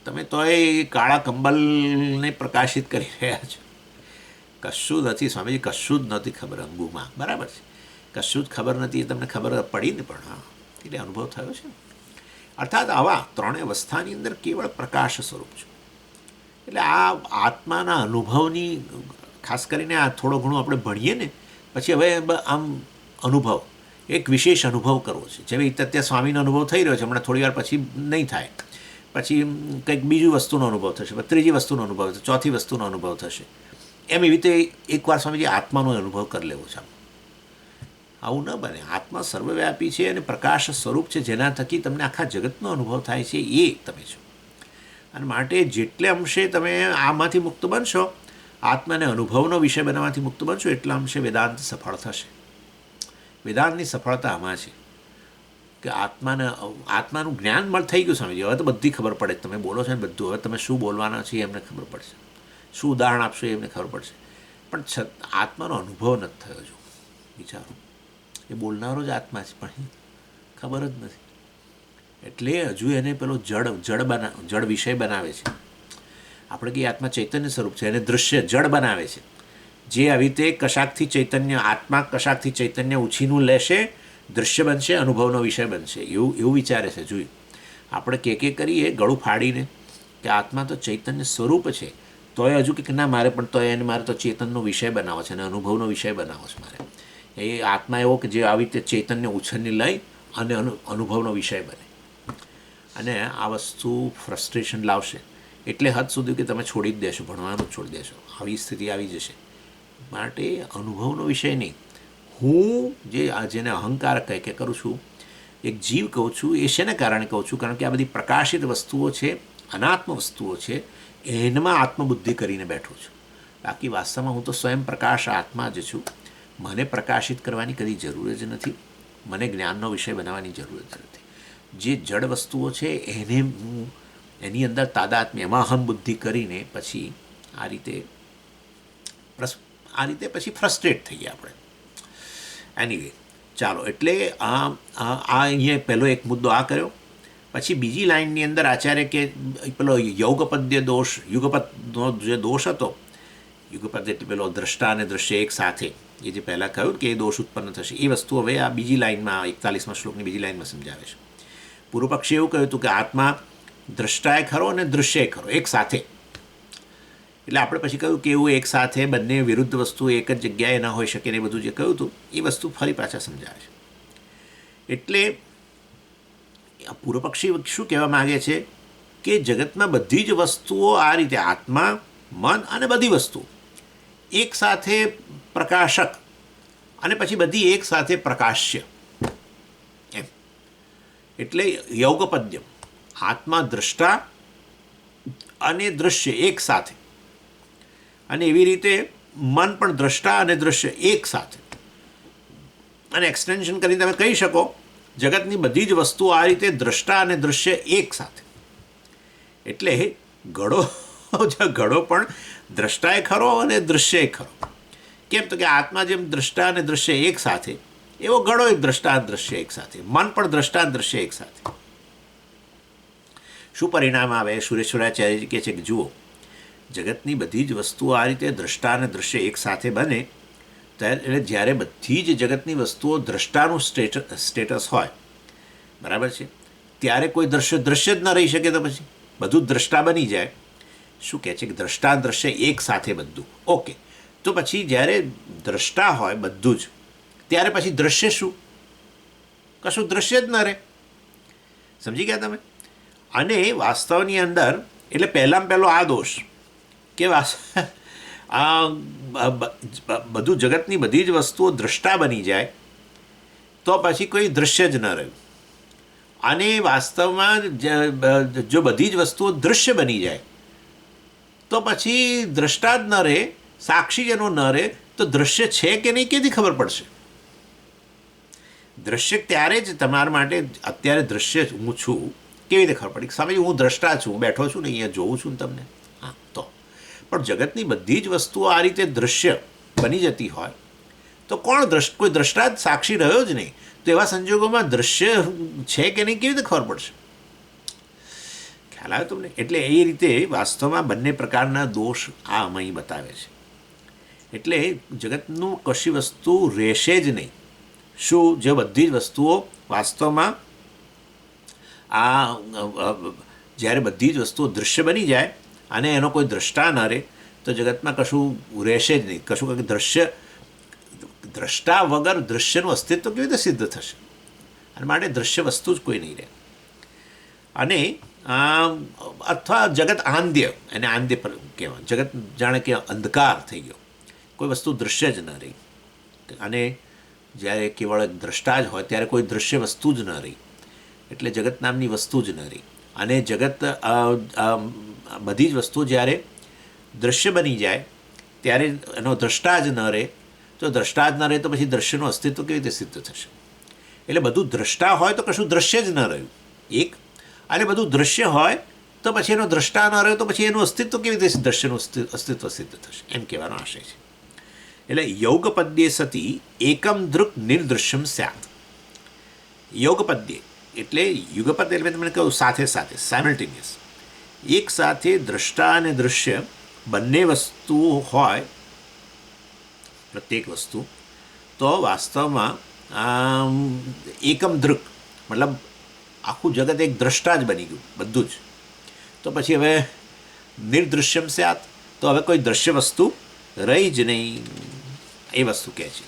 તમે તોય કાળા કંબલને પ્રકાશિત કરી રહ્યા છો. કશું નથી સ્વામીજી, કશું જ નથી ખબર અંગુમાં. બરાબર છે, કશું જ ખબર નથી, એ તમને ખબર પડી ને. પણ હા, એટલે અનુભવ થયો છે. અર્થાત આવા ત્રણેય અવસ્થાની અંદર કેવળ પ્રકાશ સ્વરૂપ છે. એટલે આ આત્માના અનુભવની, ખાસ કરીને આ થોડો ઘણું આપણે ભણીએ ને પછી હવે આમ અનુભવ, એક વિશેષ અનુભવ કરવો છે. જેવી રીતે અત્યારે સ્વામીનો અનુભવ થઈ રહ્યો છે, હમણાં થોડી વાર પછી નહીં થાય, પછી કંઈક બીજું વસ્તુનો અનુભવ થશે, ત્રીજી વસ્તુનો અનુભવ થશે, ચોથી વસ્તુનો અનુભવ થશે. એમ એવી રીતે એકવાર સ્વામીજી આત્માનો અનુભવ કરી લેવો છે. આવું ન બને. આત્મા સર્વવ્યાપી છે અને પ્રકાશ સ્વરૂપ છે, જેના થકી તમને આખા જગતનો અનુભવ થાય છે, એ તમે છો. અને માટે જેટલે અંશે તમે આમાંથી મુક્ત બનશો, આત્માને અનુભવનો વિષય બનાવવાથી મુક્ત બનશો, એટલા અંશે વેદાંત સફળ થશે. વેદાંતની સફળતા આમાં છે કે આત્માનું જ્ઞાન થઈ ગયું સ્વામીજી. હવે તો બધી ખબર પડે. તમે બોલો છો ને બધું, હવે તમે શું બોલવાના છે એમને ખબર પડશે, શું ઉદાહરણ આપશો એમને ખબર પડશે. પણ આત્માનો અનુભવ નથી થયો. જો વિચારો, એ બોલનારો જ આત્મા છે, પણ ખબર જ નથી. એટલે હજુ એને પેલો જડ વિષય બનાવે છે. આપણે કે આત્મા ચૈતન્ય સ્વરૂપ છે, એને દૃશ્ય જડ બનાવે છે. જે આવી રીતે કશાકથી ચૈતન્ય, આત્મા કશાકથી ચૈતન્ય ઉછીનું લેશે, દૃશ્ય બનશે, અનુભવનો વિષય બનશે, એવું વિચારે છે. જોયું આપણે કે કરીએ ગળું ફાડીને કે આત્મા તો ચૈતન્ય સ્વરૂપ છે, તોય હજુ કે ના મારે પણ તોય એને મારે તો ચેતનનો વિષય બનાવો છે અને અનુભવનો વિષય બનાવો છે મારે. એ આત્મા એવો કે જે આવી રીતે ચૈતન્ય ઉછળની લઈ અને અનુભવનો વિષય બને. અને આ વસ્તુ ફ્રસ્ટ્રેશન લાવશે. એટલે હદ સુધી કે તમે છોડી જ દેશો, ભણવાનું છોડી દેશો, આવી સ્થિતિ આવી જશે. માટે અનુભવનો વિષય નહીં. હું જેને અહંકાર કહે કરું છું, એક જીવ કહું છું, એ શેને કારણે કહું છું? કારણ કે આ બધી પ્રકાશિત વસ્તુઓ છે, અનાત્મ વસ્તુઓ છે, એનમાં આત્મબુદ્ધિ કરીને બેઠો છું. બાકી વાસ્તવમાં હું તો સ્વયં પ્રકાશ આત્મા જ છું. મને પ્રકાશિત કરવાની કદી જરૂર જ નથી. મને જ્ઞાનનો વિષય બનાવવાની જરૂર જ નથી. જે જડ વસ્તુઓ છે એને હું એની અંદર તાદાત્મ્ય, એમાં અહમ બુદ્ધિ કરીને પછી આ રીતે પછી ફ્રસ્ટ્રેટ થઈએ આપણે. એનીવે, ચાલો. એટલે અહીંયા પહેલો એક મુદ્દો આ કર્યો. પછી બીજી લાઇનની અંદર આચાર્ય કે પેલો યુગપદ્ય દોષ, યુગપદનો જે દોષ હતો, યુગપદ એટલે પેલો દ્રષ્ટા અને દૃશ્ય એક સાથે, એ જે પહેલાં કહ્યું કે એ દોષ ઉત્પન્ન થશે, એ વસ્તુ હવે આ બીજી લાઇનમાં, 41મા શ્લોકની બીજી લાઇનમાં સમજાવે છે. પૂર્વ પક્ષે એવું કહ્યું હતું કે આત્મા દ્રષ્ટાએ ખરો અને દૃશ્યએ ખરો, એક સાથે. એટલે આપણે પછી કહ્યું કે એવું એક સાથે બંને વિરુદ્ધ વસ્તુ એક જ જગ્યાએ ન હોઈ શકે ને, એ બધું જે કહ્યું હતું એ વસ્તુ ફરી પાછા સમજાવે છે. એટલે પૂર્વ પક્ષી શું કહેવા માગે છે કે જગતમાં બધી જ વસ્તુઓ આ રીતે આત્મા, મન અને બધી વસ્તુ એક સાથે પ્રકાશક અને પછી બધી એક સાથે પ્રકાશ્ય, એમ. એટલે યોગપદ્યમ, આત્મા, દ્રષ્ટા અને દૃશ્ય એક સાથે, અને એવી રીતે મન પણ દ્રષ્ટા અને દૃશ્ય એક સાથે. અને એક્સટેન્શન કરીને તમે કહી શકો જગતની બધી જ વસ્તુઓ આ રીતે દ્રષ્ટા અને દૃશ્ય એક સાથે. એટલે ઘડો પણ દ્રષ્ટાએ ખરો અને દૃશ્યએ ખરો. કેમ? તો કે આત્મા જેમ દ્રષ્ટા અને દૃશ્ય એક સાથે, એવો ઘડો એક દ્રષ્ટા દૃશ્ય એક સાથે, મન પણ દ્રષ્ટા દૃશ્ય એક સાથે. શું પરિણામ આવે? સુરેશ્વરાચાર્ય કહે છે કે જુઓ, જગતની બધી જ વસ્તુઓ આ રીતે દ્રષ્ટા અને દૃશ્ય એક સાથે બને એટલે જ્યારે બધી જ જગતની વસ્તુઓ દ્રષ્ટાનું સ્ટેટસ હોય, બરાબર છે, ત્યારે કોઈ દ્રશ્ય જ ન રહી શકે. તો પછી બધું જ દ્રષ્ટા બની જાય. શું કહે છે કે દ્રષ્ટા દ્રશ્ય એક સાથે બધું. ઓકે, તો પછી જ્યારે દ્રષ્ટા હોય બધું જ, ત્યારે પછી દ્રશ્ય શું? કશું દ્રશ્ય જ ન રહે. સમજી ગયા તમે? અને વાસ્તવની અંદર એટલે પહેલાં પહેલો આ દોષ કે આ બધું જગતની બધી જ વસ્તુઓ દ્રષ્ટા બની જાય તો પછી કોઈ દ્રશ્ય જ ન રહ્યું. અને વાસ્તવમાં જો બધી જ વસ્તુઓ દૃશ્ય બની જાય તો પછી દ્રષ્ટા જ ન રહે, સાક્ષી એનો ન રહે, તો દ્રશ્ય છે કે નહીં કેથી ખબર પડશે? દ્રશ્ય ત્યારે જ તમારા માટે અત્યારે દ્રશ્ય હું છું કેવી રીતે ખબર પડી? સમજ, હું દ્રષ્ટા છું, બેઠો છું ને અહીંયા જોઉં છું ને તમને. હા, તો પણ જગતની બધી જ વસ્તુઓ આ રીતે દૃશ્ય બની જતી હોય તો કોઈ દ્રષ્ટા જ સાક્ષી રહ્યો જ નહીં, તો એવા સંજોગોમાં દ્રશ્ય છે કે નહીં કેવી રીતે ખબર પડશે? ખ્યાલ આવ્યો તમને? એટલે એ રીતે વાસ્તવમાં બંને પ્રકારના દોષ આ અહીં બતાવે છે. એટલે જગતનું કશી વસ્તુ રહેશે જ નહીં. શું? જે બધી જ વસ્તુઓ વાસ્તવમાં જ્યારે બધી જ વસ્તુઓ દૃશ્ય બની જાય અને એનો કોઈ દ્રષ્ટા ન રહે તો જગતમાં કશું રહેશે જ નહીં. કશું કંઈક દ્રષ્ટા વગર દૃશ્યનું અસ્તિત્વ કેવી રીતે સિદ્ધ થશે? અને માટે દ્રશ્ય વસ્તુ જ કોઈ નહીં રહે. અને અથવા જગત આંધ્ય, એને આંધ્ય પર કહેવાય. જગત જાણે કે અંધકાર થઈ ગયો, કોઈ વસ્તુ દૃશ્ય જ ન રહી. અને જ્યારે કેવળ દ્રષ્ટા જ હોય ત્યારે કોઈ દૃશ્ય વસ્તુ જ ન રહી, એટલે જગત નામની વસ્તુ જ ન રહી. અને જગત બધી જ વસ્તુ જ્યારે દૃશ્ય બની જાય ત્યારે એનો દ્રષ્ટા જ ન રહે, તો દ્રષ્ટા જ ન રહે તો પછી દૃશ્યનું અસ્તિત્વ કેવી રીતે સિદ્ધ થશે? એટલે બધું દ્રષ્ટા હોય તો કશું દૃશ્ય જ ન રહ્યું એક, અને બધું દૃશ્ય હોય તો પછી એનો દ્રષ્ટા ન રહ્યો તો પછી એનું અસ્તિત્વ કેવી રીતે દૃશ્યનું અસ્તિત્વ સિદ્ધ થશે? એમ કહેવાનો આશય છે. એટલે યોગપદ્ય સતી એકમ દૃક નિર્દૃશ્યમ સ્યાત. યોગપદ્ય એટલે યુગપદ એટલે તમને કહ્યું સાથે સાથે, સાયમલ્ટેનિયસ, એક સાથે દ્રષ્ટા અને દૃશ્ય બંને વસ્તુઓ હોય, પ્રત્યેક વસ્તુ, તો વાસ્તવમાં એકમ દૃક મતલબ આખું જગત એક દ્રષ્ટા જ બની ગયું બધું જ. તો પછી હવે નિર્દૃશ્યમ સ્યાત, તો હવે કોઈ દ્રશ્ય વસ્તુ રહી જ નહીં, એ વસ્તુ કહે છે.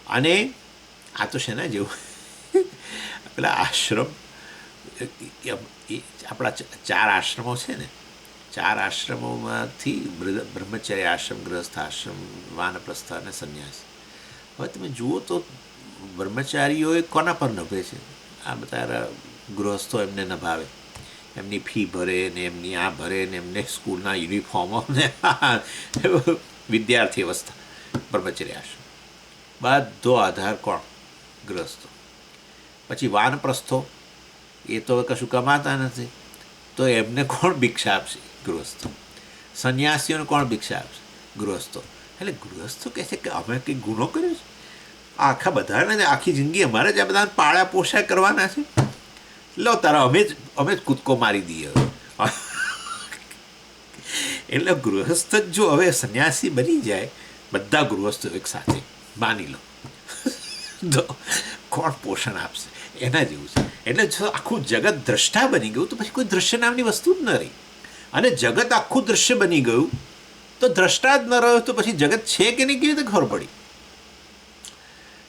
અને આ તો શેના જેવું પેલા આશ્રમ, આપણા 4 આશ્રમો છે ને, 4 આશ્રમોમાંથી બ્રહ્મચર્ય આશ્રમ, ગ્રહસ્થ આશ્રમ, વાનપ્રસ્થ અને સંન્યાસ. હવે તમે જુઓ તો બ્રહ્મચારીઓએ કોના પર નભે છે? આ બધા ગૃહસ્થો એમને નભાવે, એમની ફી ભરે ને એમની આ ભરે ને એમને સ્કૂલના યુનિફોર્મો ને વિદ્યાર્થી અવસ્થા. બ્રહ્મચર્ય આશ્રમ બધો આધાર કોણ? ગૃહસ્થો. પછી વાનપ્રસ્થો, એ તો કશું કમાતા નથી, તો એમને કોણ ભિક્ષા આપશે? ગૃહસ્થો. સંન્યાસીઓને કોણ ભિક્ષા આપશે? ગૃહસ્થો. એટલે ગૃહસ્થો કહે છે કે અમે કંઈક ગુનો કર્યો છે? આખા બધાને આખી જિંદગી અમારે જ આ બધાને પાળા પોષા કરવાના છે? લો તારા અમે જ કૂદકો મારી દઈએ. એટલે ગૃહસ્થ જ જો હવે સંન્યાસી બની જાય, બધા ગૃહસ્થો એક સાથે માની લો, તો કોણ પોષણ આપશે? એના જેવું છે. એટલે જો આખું જગત દ્રષ્ટા બની ગયું તો પછી કોઈ દ્રશ્ય નામની વસ્તુ જ ન રહી. અને જગત આખું દ્રશ્ય બની ગયું તો દ્રષ્ટા જ ન રહ્યો તો પછી જગત છે કે નહીં કેવી રીતે ખબર પડી?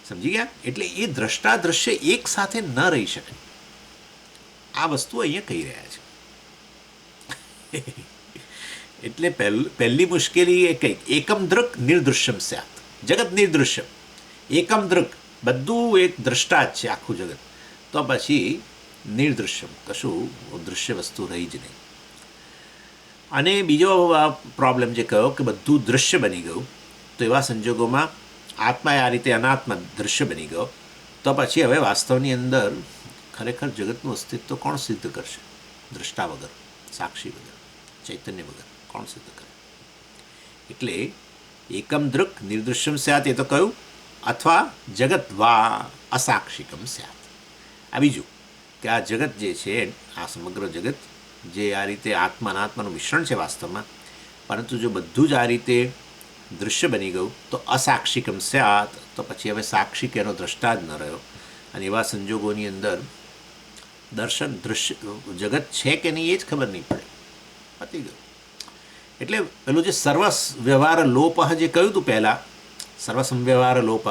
સમજી ગયા? એટલે એ દ્રષ્ટા દ્રશ્ય એક સાથે ન રહી શકે. આ વસ્તુ અહીંયા કહી રહ્યા છે. એટલે પહેલી મુશ્કેલી એ કંઈક એકમ દૃક નિર્દૃશ્યમ સ્યાત. જગત નિર્દૃશ્ય, એકમ દૃક, બધું એક દ્રષ્ટા જ છે આખું જગત, તો પછી નિર્દૃશ્યમ, કશું દૃશ્ય વસ્તુ રહી જ નહીં. અને બીજો પ્રોબ્લેમ જે કહ્યો કે બધું દૃશ્ય બની ગયું, તો એવા સંજોગોમાં આત્મા આ રીતે અનાત્મ દૃશ્ય બની ગયો, તો પછી હવે વાસ્તવની અંદર ખરેખર જગતનું અસ્તિત્વ કોણ સિદ્ધ કરશે? દ્રષ્ટા વગર, સાક્ષી વગર, ચૈતન્ય વગર કોણ સિદ્ધ કરે? એટલે એકમ દૃક નિર્દૃશ્યમ સ્યાત એ તો કહ્યું, અથવા જગત વા અસાક્ષિકમ સ્યાત. આ બીજું કે આ જગત જે છે, આ સમગ્ર જગત જે આ રીતે આત્મા અનાત્માનું મિશ્રણ છે વાસ્તવમાં, પરંતુ જો બધું જ આ રીતે દૃશ્ય બની ગયું તો અસાક્ષિકમ સ્યાત, તો પછી હવે સાક્ષી કે એનો દ્રષ્ટા જ ન રહ્યો. અને એવા સંજોગોની અંદર દર્શન દૃશ્ય જગત છે કે નહીં એ જ ખબર નહીં પડે, પતી ગયું. એટલે પેલું જે સર્વ વ્યવહાર લોપઃ જે કહ્યું હતું પહેલાં, સર્વસંવ્યવહાર લોપઃ,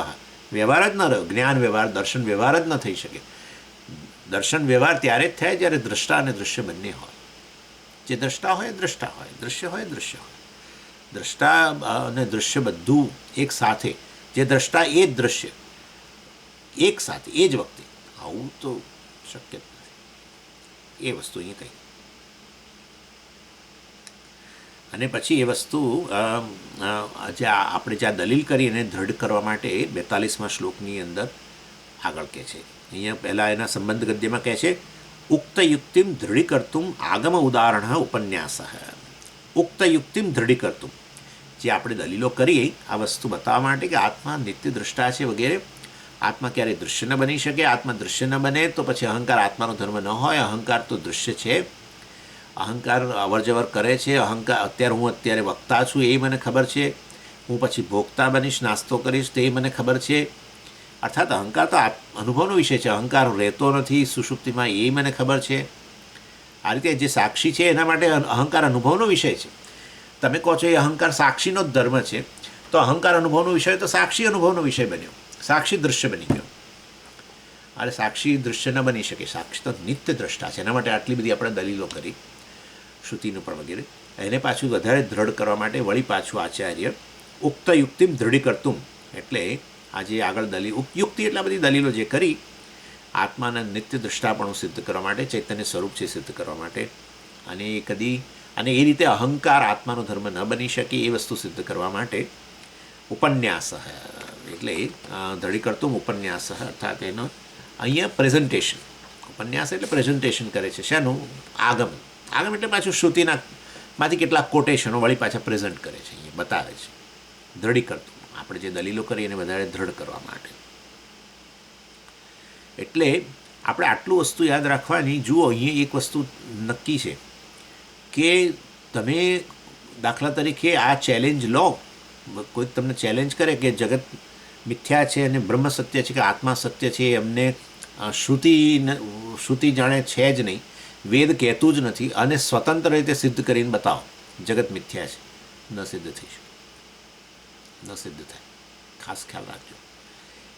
વ્યવહાર જ ન રહ્યો, જ્ઞાન વ્યવહાર દર્શન વ્યવહાર જ ન થઈ શકે. દર્શન વ્યવહાર ત્યારે જ થાય જ્યારે દ્રષ્ટા અને દૃશ્ય બંને હોય. જે દ્રષ્ટા હોય દ્રષ્ટા હોય, દૃશ્ય હોય દૃશ્ય હોય. દ્રષ્ટા અને દૃશ્ય બધું એક સાથે, જે દ્રષ્ટા એ જ દૃશ્ય એક સાથે એ જ વખતે, આવું તો શક્ય જ નથી. એ વસ્તુ અહીં કહી. અને પછી એ વસ્તુ જે આપણે જ્યાં દલીલ કરી એને દૃઢ કરવા માટે 42મા શ્લોકની અંદર આગળ કહે છે. અહીંયા પહેલાં એના સંબંધ ગદ્યમાં કહે છે, ઉક્ત યુક્તિમ દૃઢીકર્તુમ આગમ ઉદાહરણ ઉપન્યાસ. ઉક્ત યુક્તિમ દૃઢીકર્તુમ, જે આપણે દલીલો કરી આ વસ્તુ બતાવવા માટે કે આત્મા નિત્ય દ્રષ્ટા છે વગેરે, આત્મા ક્યારેય દૃશ્ય ન બની શકે. આત્મા દૃશ્ય ન બને તો પછી અહંકાર આત્માનો ધર્મ ન હોય. અહંકાર તો દૃશ્ય છે. અહંકાર અવરજવર કરે છે. અહંકાર હું અત્યારે વક્તા છું એ મને ખબર છે, હું પછી ભોગતા બનીશ, નાસ્તો કરીશ તે મને ખબર છે. અર્થાત અહંકાર તો અનુભવનો વિષય છે. અહંકાર રહેતો નથી સુષુપ્તિમાં એ મને ખબર છે. આ રીતે જે સાક્ષી છે એના માટે અહંકાર અનુભવનો વિષય છે. તમે કહો છો એ અહંકાર સાક્ષીનો જ ધર્મ છે, તો અહંકાર અનુભવનો વિષય તો સાક્ષી અનુભવનો વિષય બન્યો, સાક્ષી દૃશ્ય બની ગયો. અરે સાક્ષી દૃશ્ય ન બની શકે, સાક્ષી તો નિત્ય દ્રષ્ટા છે. એના માટે આટલી બધી આપણે દલીલો કરી શ્રુતિનું પણ વગેરે. એને પાછું વધારે દ્રઢ કરવા માટે વળી પાછું આચાર્ય ઉક્ત યુક્તિમ દૃઢીકર્તુમ, એટલે આજે આગળ યુક્તિ એટલા બધી દલીલો જે કરી આત્માના નિત્ય દ્રષ્ટાપણું સિદ્ધ કરવા માટે, ચૈતન્ય સ્વરૂપ છે સિદ્ધ કરવા માટે, અને એ રીતે અહંકાર આત્માનો ધર્મ ન બની શકે એ વસ્તુ સિદ્ધ કરવા માટે ઉપન્યાસ, એટલે દૃઢીકર્તુમ ઉપન્યાસ, અર્થાત એનો અહીંયા પ્રેઝન્ટેશન. ઉપન્યાસ એટલે પ્રેઝન્ટેશન કરે છે. શાનું? આગમ. આગમ એટલે પાછું શ્રુતિનામાંથી કેટલાક કોટેશનો વળી પાછા પ્રેઝન્ટ કરે છે, અહીંયા બતાવે છે. દૃઢીકર્તુમ, આપણે જે દલીલો કરી એને વધારે દૃઢ કરવા માટે. એટલે આપણે આટલું વસ્તુ યાદ રાખવાની. જુઓ, અહીંયા એક વસ્તુ નક્કી છે કે તમે દાખલા તરીકે આ ચેલેન્જ લો, કોઈક તમને ચેલેન્જ કરે કે જગત મિથ્યા છે અને બ્રહ્મ સત્ય છે કે આત્મા સત્ય છે, એમને શ્રુતિ જાણે છે જ નહીં, વેદ કહેતું જ નથી, અને સ્વતંત્ર રીતે સિદ્ધ કરીને બતાવો જગત મિથ્યા છે, ન સિદ્ધ થઈ શકે, ન સિદ્ધ થાય. ખાસ ખ્યાલ રાખજો.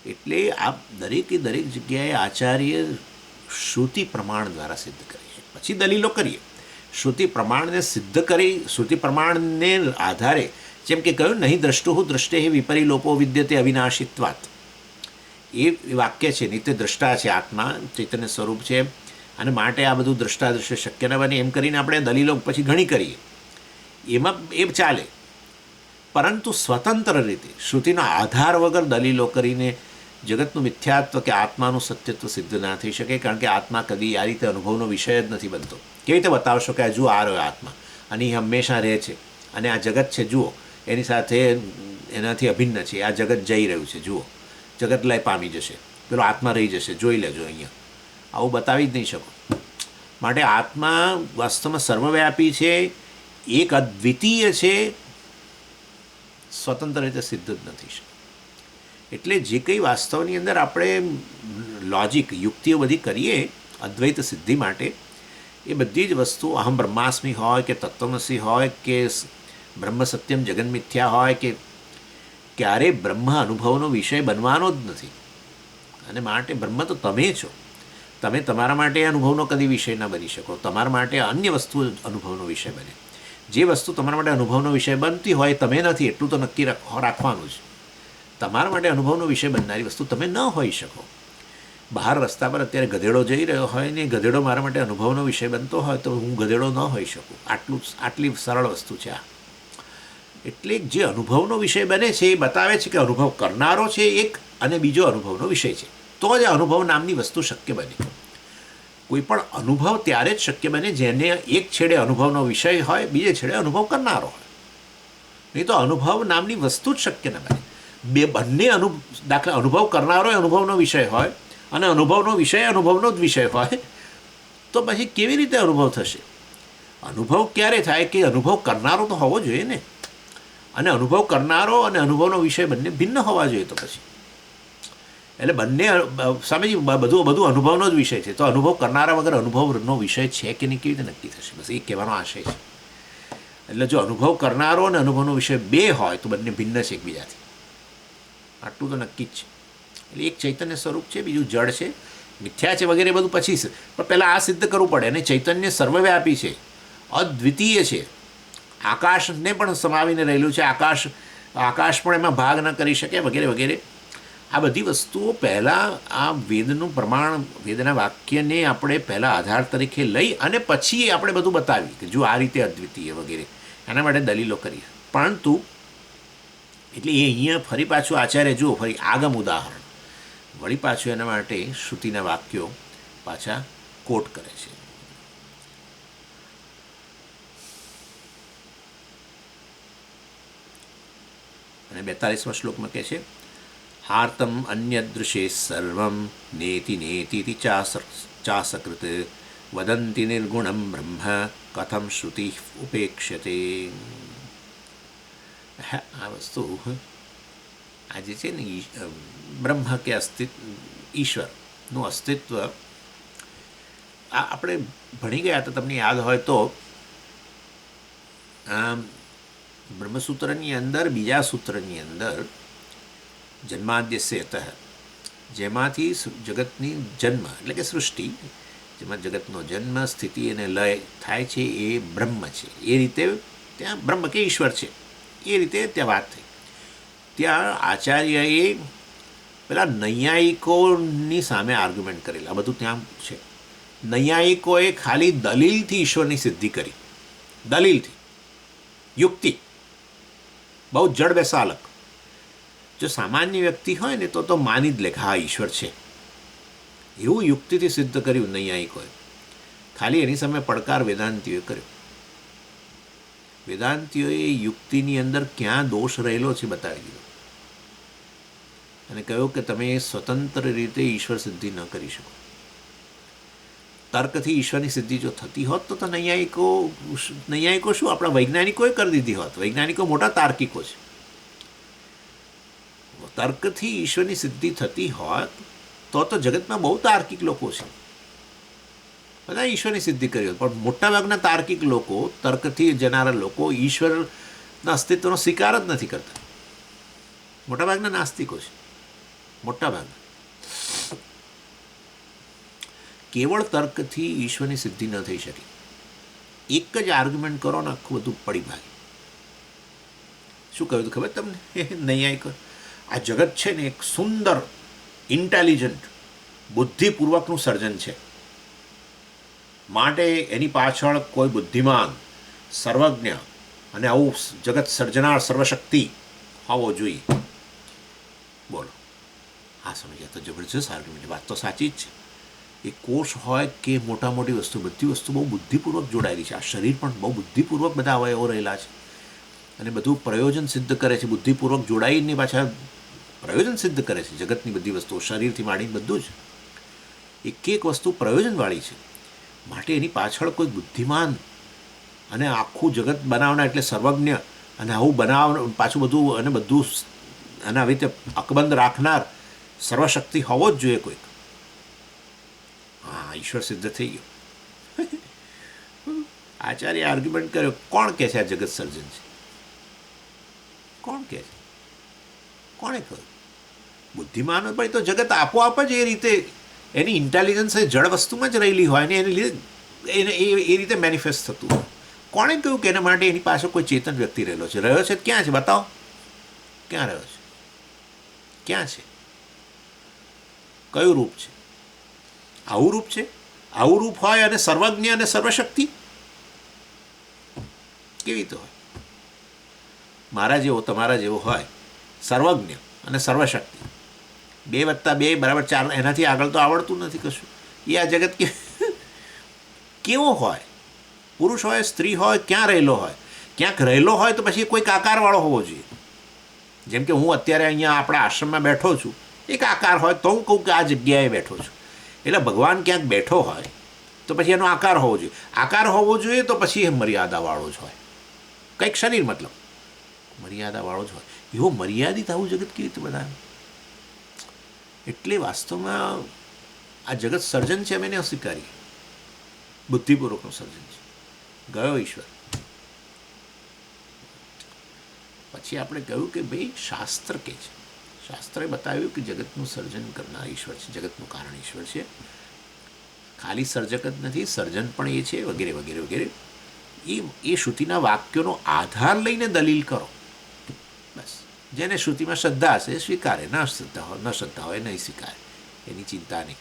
એટલે આ દરેકે દરેક જગ્યાએ આચાર્ય શ્રુતિ પ્રમાણ દ્વારા સિદ્ધ કરે છે. પછી દલીલો કરીએ, શ્રુતિ પ્રમાણને સિદ્ધ કરી, શ્રુતિ પ્રમાણને આધારે, જેમ કે કહ્યું નહીં દ્રષ્ટુ દ્રષ્ટે વિપરીલોપો વિદ્યતે અવિનાશિત્વાત, એ વાક્ય છે. નિત્ય દ્રષ્ટા છે આત્મા, ચૈતન્ય સ્વરૂપ છે, અને માટે આ બધું દ્રષ્ટાદૃશ્ય શક્ય ન બને, એમ કરીને આપણે દલીલો પછી ઘણી કરીએ, એમાં એ ચાલે. પરંતુ સ્વતંત્ર રીતે શ્રુતિનો આધાર વગર દલીલો કરીને જગતનું મિથ્યાત્વ કે આત્માનું સત્યત્વ સિદ્ધ ના થઈ શકે. કારણ કે આત્મા કદી આ રીતે અનુભવનો વિષય જ નથી બનતો. કેવી રીતે બતાવશો કે આ જુઓ આ રહ્યો આત્મા, અને એ હંમેશા રહે છે, અને આ જગત છે જુઓ એની સાથે એનાથી અભિન્ન છે, આ જગત જઈ રહ્યું છે જુઓ, જગત લય પામી જશે, પેલો આત્મા રહી જશે, જોઈ લેજો. અહીંયા આવું બતાવી જ નહીં શકો. માટે આત્મા વાસ્તવમાં સર્વવ્યાપી છે, એક અદ્વિતીય છે, સ્વતંત્ર રીતે સિદ્ધ જ નથી શકે. એટલે જે કંઈ વાસ્તવની અંદર આપણે લોજિક યુક્તિઓ બધી કરીએ અદ્વૈત સિદ્ધિ માટે, એ બધી જ વસ્તુ અહમ બ્રહ્માસ્મિ હોય કે તત્વમસી હોય કે બ્રહ્મ સત્યમ જગન મિથ્યા હોય, કે ક્યારેય બ્રહ્મ અનુભવનો વિષય બનવાનો જ નથી. અને માટે બ્રહ્મ તો તમે છો. તમે તમારા માટે અનુભવનો કદી વિષય ન બની શકો. તમારા માટે અન્ય વસ્તુ અનુભવનો વિષય બને. જે વસ્તુ તમારા માટે અનુભવનો વિષય બનતી હોય તમે નથી, એટલું તો નક્કી રાખવાનું છે. તમારા માટે અનુભવનો વિષય બનનારી વસ્તુ તમે ન હોઈ શકો. બહાર રસ્તા પર અત્યારે ગધેડો જઈ રહ્યો હોય ને ગધેડો મારા માટે અનુભવનો વિષય બનતો હોય તો હું ગધેડો ન હોઈ શકું. આટલી સરળ વસ્તુ છે આ. એટલે જે અનુભવનો વિષય બને છે એ બતાવે છે કે અનુભવ કરનારો છે એક, અને બીજો અનુભવનો વિષય છે. તો જ અનુભવ નામની વસ્તુ શક્ય બને. કોઈ પણ અનુભવ ત્યારે જ શક્ય બને જેને એક છેડે અનુભવનો વિષય હોય, બીજે છેડે અનુભવ કરનારો હોય. નહીં તો અનુભવ નામની વસ્તુ જ શક્ય ન બને. બંને દાખલા અનુભવ કરનારો અનુભવનો વિષય હોય અને અનુભવનો વિષય અનુભવનો જ વિષય હોય, તો પછી કેવી રીતે અનુભવ થશે? અનુભવ ક્યારે થાય કે અનુભવ કરનારો તો હોવો જોઈએ ને. અને અનુભવ કરનારો અને અનુભવનો વિષય બંને ભિન્ન હોવા જોઈએ. તો પછી એટલે બંને સ્વામીજી બધું અનુભવનો જ વિષય છે. તો અનુભવ કરનારા વગર અનુભવનો વિષય છે કે નહીં કેવી રીતે નક્કી થશે? બસ એ કહેવાનો આશય છે. એટલે જો અનુભવ કરનારો અને અનુભવનો વિષય બે હોય તો બંને ભિન્ન છે એકબીજાથી, આટલું તો નક્કી જ છે. એટલે એક ચૈતન્ય સ્વરૂપ છે, બીજું જળ છે, મિથ્યા છે વગેરે બધું પછી છે. પણ પહેલાં આ સિદ્ધ કરવું પડે. અને ચૈતન્ય સર્વવ્યાપી છે, અદ્વિતીય છે, આકાશને પણ સમાવીને રહેલું છે. આકાશ પણ એમાં ભાગ ન કરી શકે વગેરે વગેરે. આ બધી વસ્તુઓ પહેલાં આ વેદનું પ્રમાણ, વેદના વાક્યને આપણે પહેલાં આધાર તરીકે લઈ અને પછી આપણે બધું બતાવી કે જો આ રીતે અદ્વિતીય વગેરે એના માટે દલીલો કરીએ. પરંતુ એટલે એ અહીંયા ફરી પાછું આચાર્ય જુઓ, ફરી આગમ ઉદાહરણ વળી પાછું એના માટે શ્રુતિના વાક્યો પાછા કોટ કરે છે. અને 42મા શ્લોકમાં કહે છે, હાર્તમ અન્યદૃશે સર્વમ નેતિ નેતિ ચાસકૃત વદંતિ નિર્ગુણમ બ્રહ્મ કથમ શ્રુતિ ઉપેક્ષતે. આ વસ્તુ આ જે છે ને બ્રહ્મ કે ઈશ્વરનું અસ્તિત્વ આ આપણે ભણી ગયા તો તમને યાદ હોય તો બ્રહ્મસૂત્રની અંદર બીજા સૂત્રની અંદર જન્માદ્યસ્ય અતઃ, જેમાંથી જગતની જન્મ એટલે કે સૃષ્ટિ, જેમાં જગતનો જન્મ, સ્થિતિ અને લય થાય છે એ બ્રહ્મ છે. એ રીતે ત્યાં બ્રહ્મ કે ઈશ્વર છે એ રીતે ત્યાં વાત થઈ. ત્યાં આચાર્યએ પેલા નૈયાયિકોની સામે આર્ગ્યુમેન્ટ કરેલા, આ બધું ત્યાં છે. નૈયાયિકોએ ખાલી દલીલથી ઈશ્વરની સિદ્ધિ કરી, દલીલથી, યુક્તિ, બહુ જડ બેસાલક. જો સામાન્ય વ્યક્તિ હોય ને તો માની જ લે કે હા ઈશ્વર છે, એવું યુક્તિથી સિદ્ધ કર્યું નૈયાયિકોએ. ખાલી એની સામે પડકાર વેદાંતિઓએ કર્યો. વેદાંતિઓએ યુક્તિની અંદર ક્યાં દોષ રહેલો છે બતાવી દીધો અને કહ્યું કે તમે સ્વતંત્ર રીતે ઈશ્વર સિદ્ધિ ન કરી શકો. તર્કથી ઈશ્વરની સિદ્ધિ જો થતી હોત તો નૈયાયિકો શું આપણા વૈજ્ઞાનિકોએ કરી દીધી હોત. વૈજ્ઞાનિકો મોટા તાર્કિકો છે. તર્કથી ઈશ્વરની સિદ્ધિ થતી હોત તો જગતમાં બહુ તાર્કિક લોકો છે, બધા ઈશ્વરની સિદ્ધિ કરી હોત. પણ મોટાભાગના તાર્કિક લોકો, તર્કથી જનારા લોકો ઈશ્વરના અસ્તિત્વનો સ્વીકાર જ નથી કરતા. મોટાભાગના નાસ્તિકો છે, મોટાભાગના. કેવળ તર્કથી ઈશ્વરની સિદ્ધિ ન થઈ શકે. એક જ આર્ગ્યુમેન્ટ કરો ને આખું બધું પડી ભાગે. શું કહ્યું ખબર તમને નૈયાયિકો? આ જગત છે ને એક સુંદર, ઇન્ટેલિજન્ટ, બુદ્ધિપૂર્વકનું સર્જન છે, માટે એની પાછળ કોઈ બુદ્ધિમાન, સર્વજ્ઞ અને આવું જગત સર્જનાર સર્વશક્તિ હોવો જોઈએ. બોલો, આ સમજ્યા તો જબરજસ્ત આર્ગ્યુમેન્ટ. વાત તો સાચી જ છે. એ કોષ હોય કે મોટા મોટી વસ્તુ, બધી વસ્તુ બહુ બુદ્ધિપૂર્વક જોડાયેલી છે. આ શરીર પણ બહુ બુદ્ધિપૂર્વક બધા અવયવો રહેલા છે અને બધું પ્રયોજન સિદ્ધ કરે છે. બુદ્ધિપૂર્વક જોડાઈને પાછા પ્રયોજન સિદ્ધ કરે છે. જગતની બધી વસ્તુઓ, શરીરથી માંડીને બધું જ એક વસ્તુ પ્રયોજનવાળી છે. માટે એની પાછળ કોઈ બુદ્ધિમાન અને આખું જગત બનાવનાર એટલે સર્વજ્ઞ અને આવું પાછું બધું અને આવી રીતે અકબંધ રાખનાર સર્વશક્તિ હોવો જ જોઈએ કોઈક. હા, ઈશ્વર સિદ્ધ થઈ ગયો. આચાર્ય આર્ગ્યુમેન્ટ કર્યો. કોણ કહે છે આ જગત સર્જન છે? કોણ કહે છે? કોણે કહ્યું? બુદ્ધિમાન હોય તો જગત આપોઆપ જ એ રીતે એની ઇન્ટેલિજન્સ એ જળ વસ્તુમાં જ રહેલી હોય ને એને લીધે એ રીતે મેનિફેસ્ટ થતું હોય. કોણે કહ્યું કે એના માટે એની પાસે કોઈ ચેતન વ્યક્તિ રહેલો છે? રહ્યો છે ક્યાં છે? બતાવો, ક્યાં રહ્યો છે? ક્યાં છે? કયું રૂપ છે? આવું રૂપ છે? આવું રૂપ હોય અને સર્વજ્ઞ અને સર્વશક્તિ કેવી રીતે હોય? મારા જેવો, તમારા જેવો હોય, સર્વજ્ઞ અને સર્વશક્તિ, 2 + 2 = 4, એનાથી આગળ તો આવડતું નથી કશું. એ આ જગત કેવો હોય? પુરુષ હોય, સ્ત્રી હોય, ક્યાં રહેલો હોય? ક્યાંક રહેલો હોય તો પછી કોઈક આકારવાળો હોવો જોઈએ. જેમ કે હું અત્યારે અહીંયા આપણા આશ્રમમાં બેઠો છું, એક આકાર હોય તો હું કહું કે આ જગ્યાએ બેઠો છું. એટલે ભગવાન ક્યાંક બેઠો હોય તો પછી એનો આકાર હોવો જોઈએ. આકાર હોવો જોઈએ તો પછી એ મર્યાદાવાળો જ હોય. કંઈક શરીર મતલબ મર્યાદાવાળો જ હોય. એવો મર્યાદિત આવું જગત કેવી રીતે બનાવે? એટલે વાસ્તવમાં આ જગત સર્જન છે, અમે એને અસ્વીકારીએ. બુદ્ધિપૂર્વકનું સર્જન છે. ગયો ઈશ્વર. પછી આપણે કહ્યું કે ભાઈ શાસ્ત્ર કે છે, શાસ્ત્રએ બતાવ્યું કે જગતનું સર્જન કરનાર ઈશ્વર છે, જગતનું કારણ ઈશ્વર છે. ખાલી સર્જક જ નથી, સર્જન પણ એ છે, વગેરે વગેરે વગેરે. એ શ્રુતિના વાક્યોનો આધાર લઈને દલીલ કરો. બસ જેને શ્રુતિમાં શ્રદ્ધા હશે સ્વીકારે, ન શ્રદ્ધા હોય નહીં સ્વીકારે, એની ચિંતા નહીં.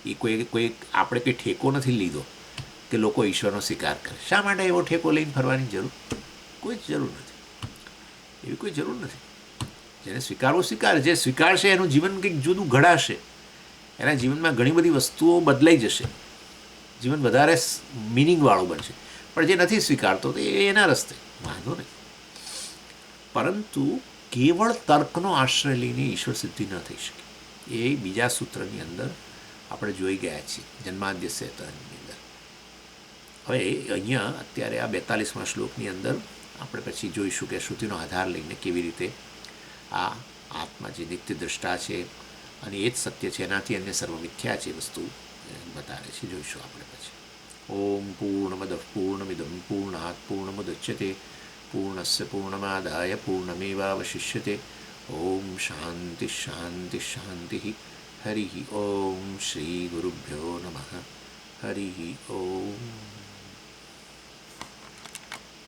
એ કોઈ આપણે કંઈ ઠેકો નથી લીધો કે લોકો ઈશ્વરનો સ્વીકાર કરે. શા માટે એવો ઠેકો લઈને ફરવાની જરૂર? કોઈ જ જરૂર નથી, એવી કોઈ જરૂર નથી. જેને સ્વીકારવો સ્વીકારે, જે સ્વીકારશે એનું જીવન કંઈક જુદું ઘડાશે, એના જીવનમાં ઘણી બધી વસ્તુઓ બદલાઈ જશે, જીવન વધારે મિનિંગવાળું બનશે. પણ જે નથી સ્વીકારતો તો એ એના રસ્તે, વાંધો નહીં. પરંતુ કેવળ તર્કનો આશ્રય લઈને ઈશ્વર સિદ્ધિ ન થઈ શકે. એ બીજા સૂત્રની અંદર આપણે જોઈ ગયા છીએ, જન્માદ્યસ્ય તરની અંદર. હવે અહીંયા અત્યારે આ 42મા શ્લોકની અંદર આપણે પછી જોઈશું કે શ્રુતિનો આધાર લઈને કેવી રીતે આ આત્મા જે નિત્ય દ્રષ્ટા છે અને એ જ સત્ય છે, એનાથી અન્ય સર્વ મિથ્યા છે વસ્તુ બતાવે છે. જોઈશું આપણે પછી. ઓમ પૂર્ણમદ પૂર્ણમિદમ પૂર્ણાત પૂર્ણમુદચ્યતે પૂર્ણસ્ય પૂર્ણમાદાય પૂર્ણમેવાવશિષ્યતે. ઓમ શાંતિ શાંતિ શાંતિ. હરિ ઓમ શ્રી ગુરુભ્યો નમઃ. હરિ ઓમ.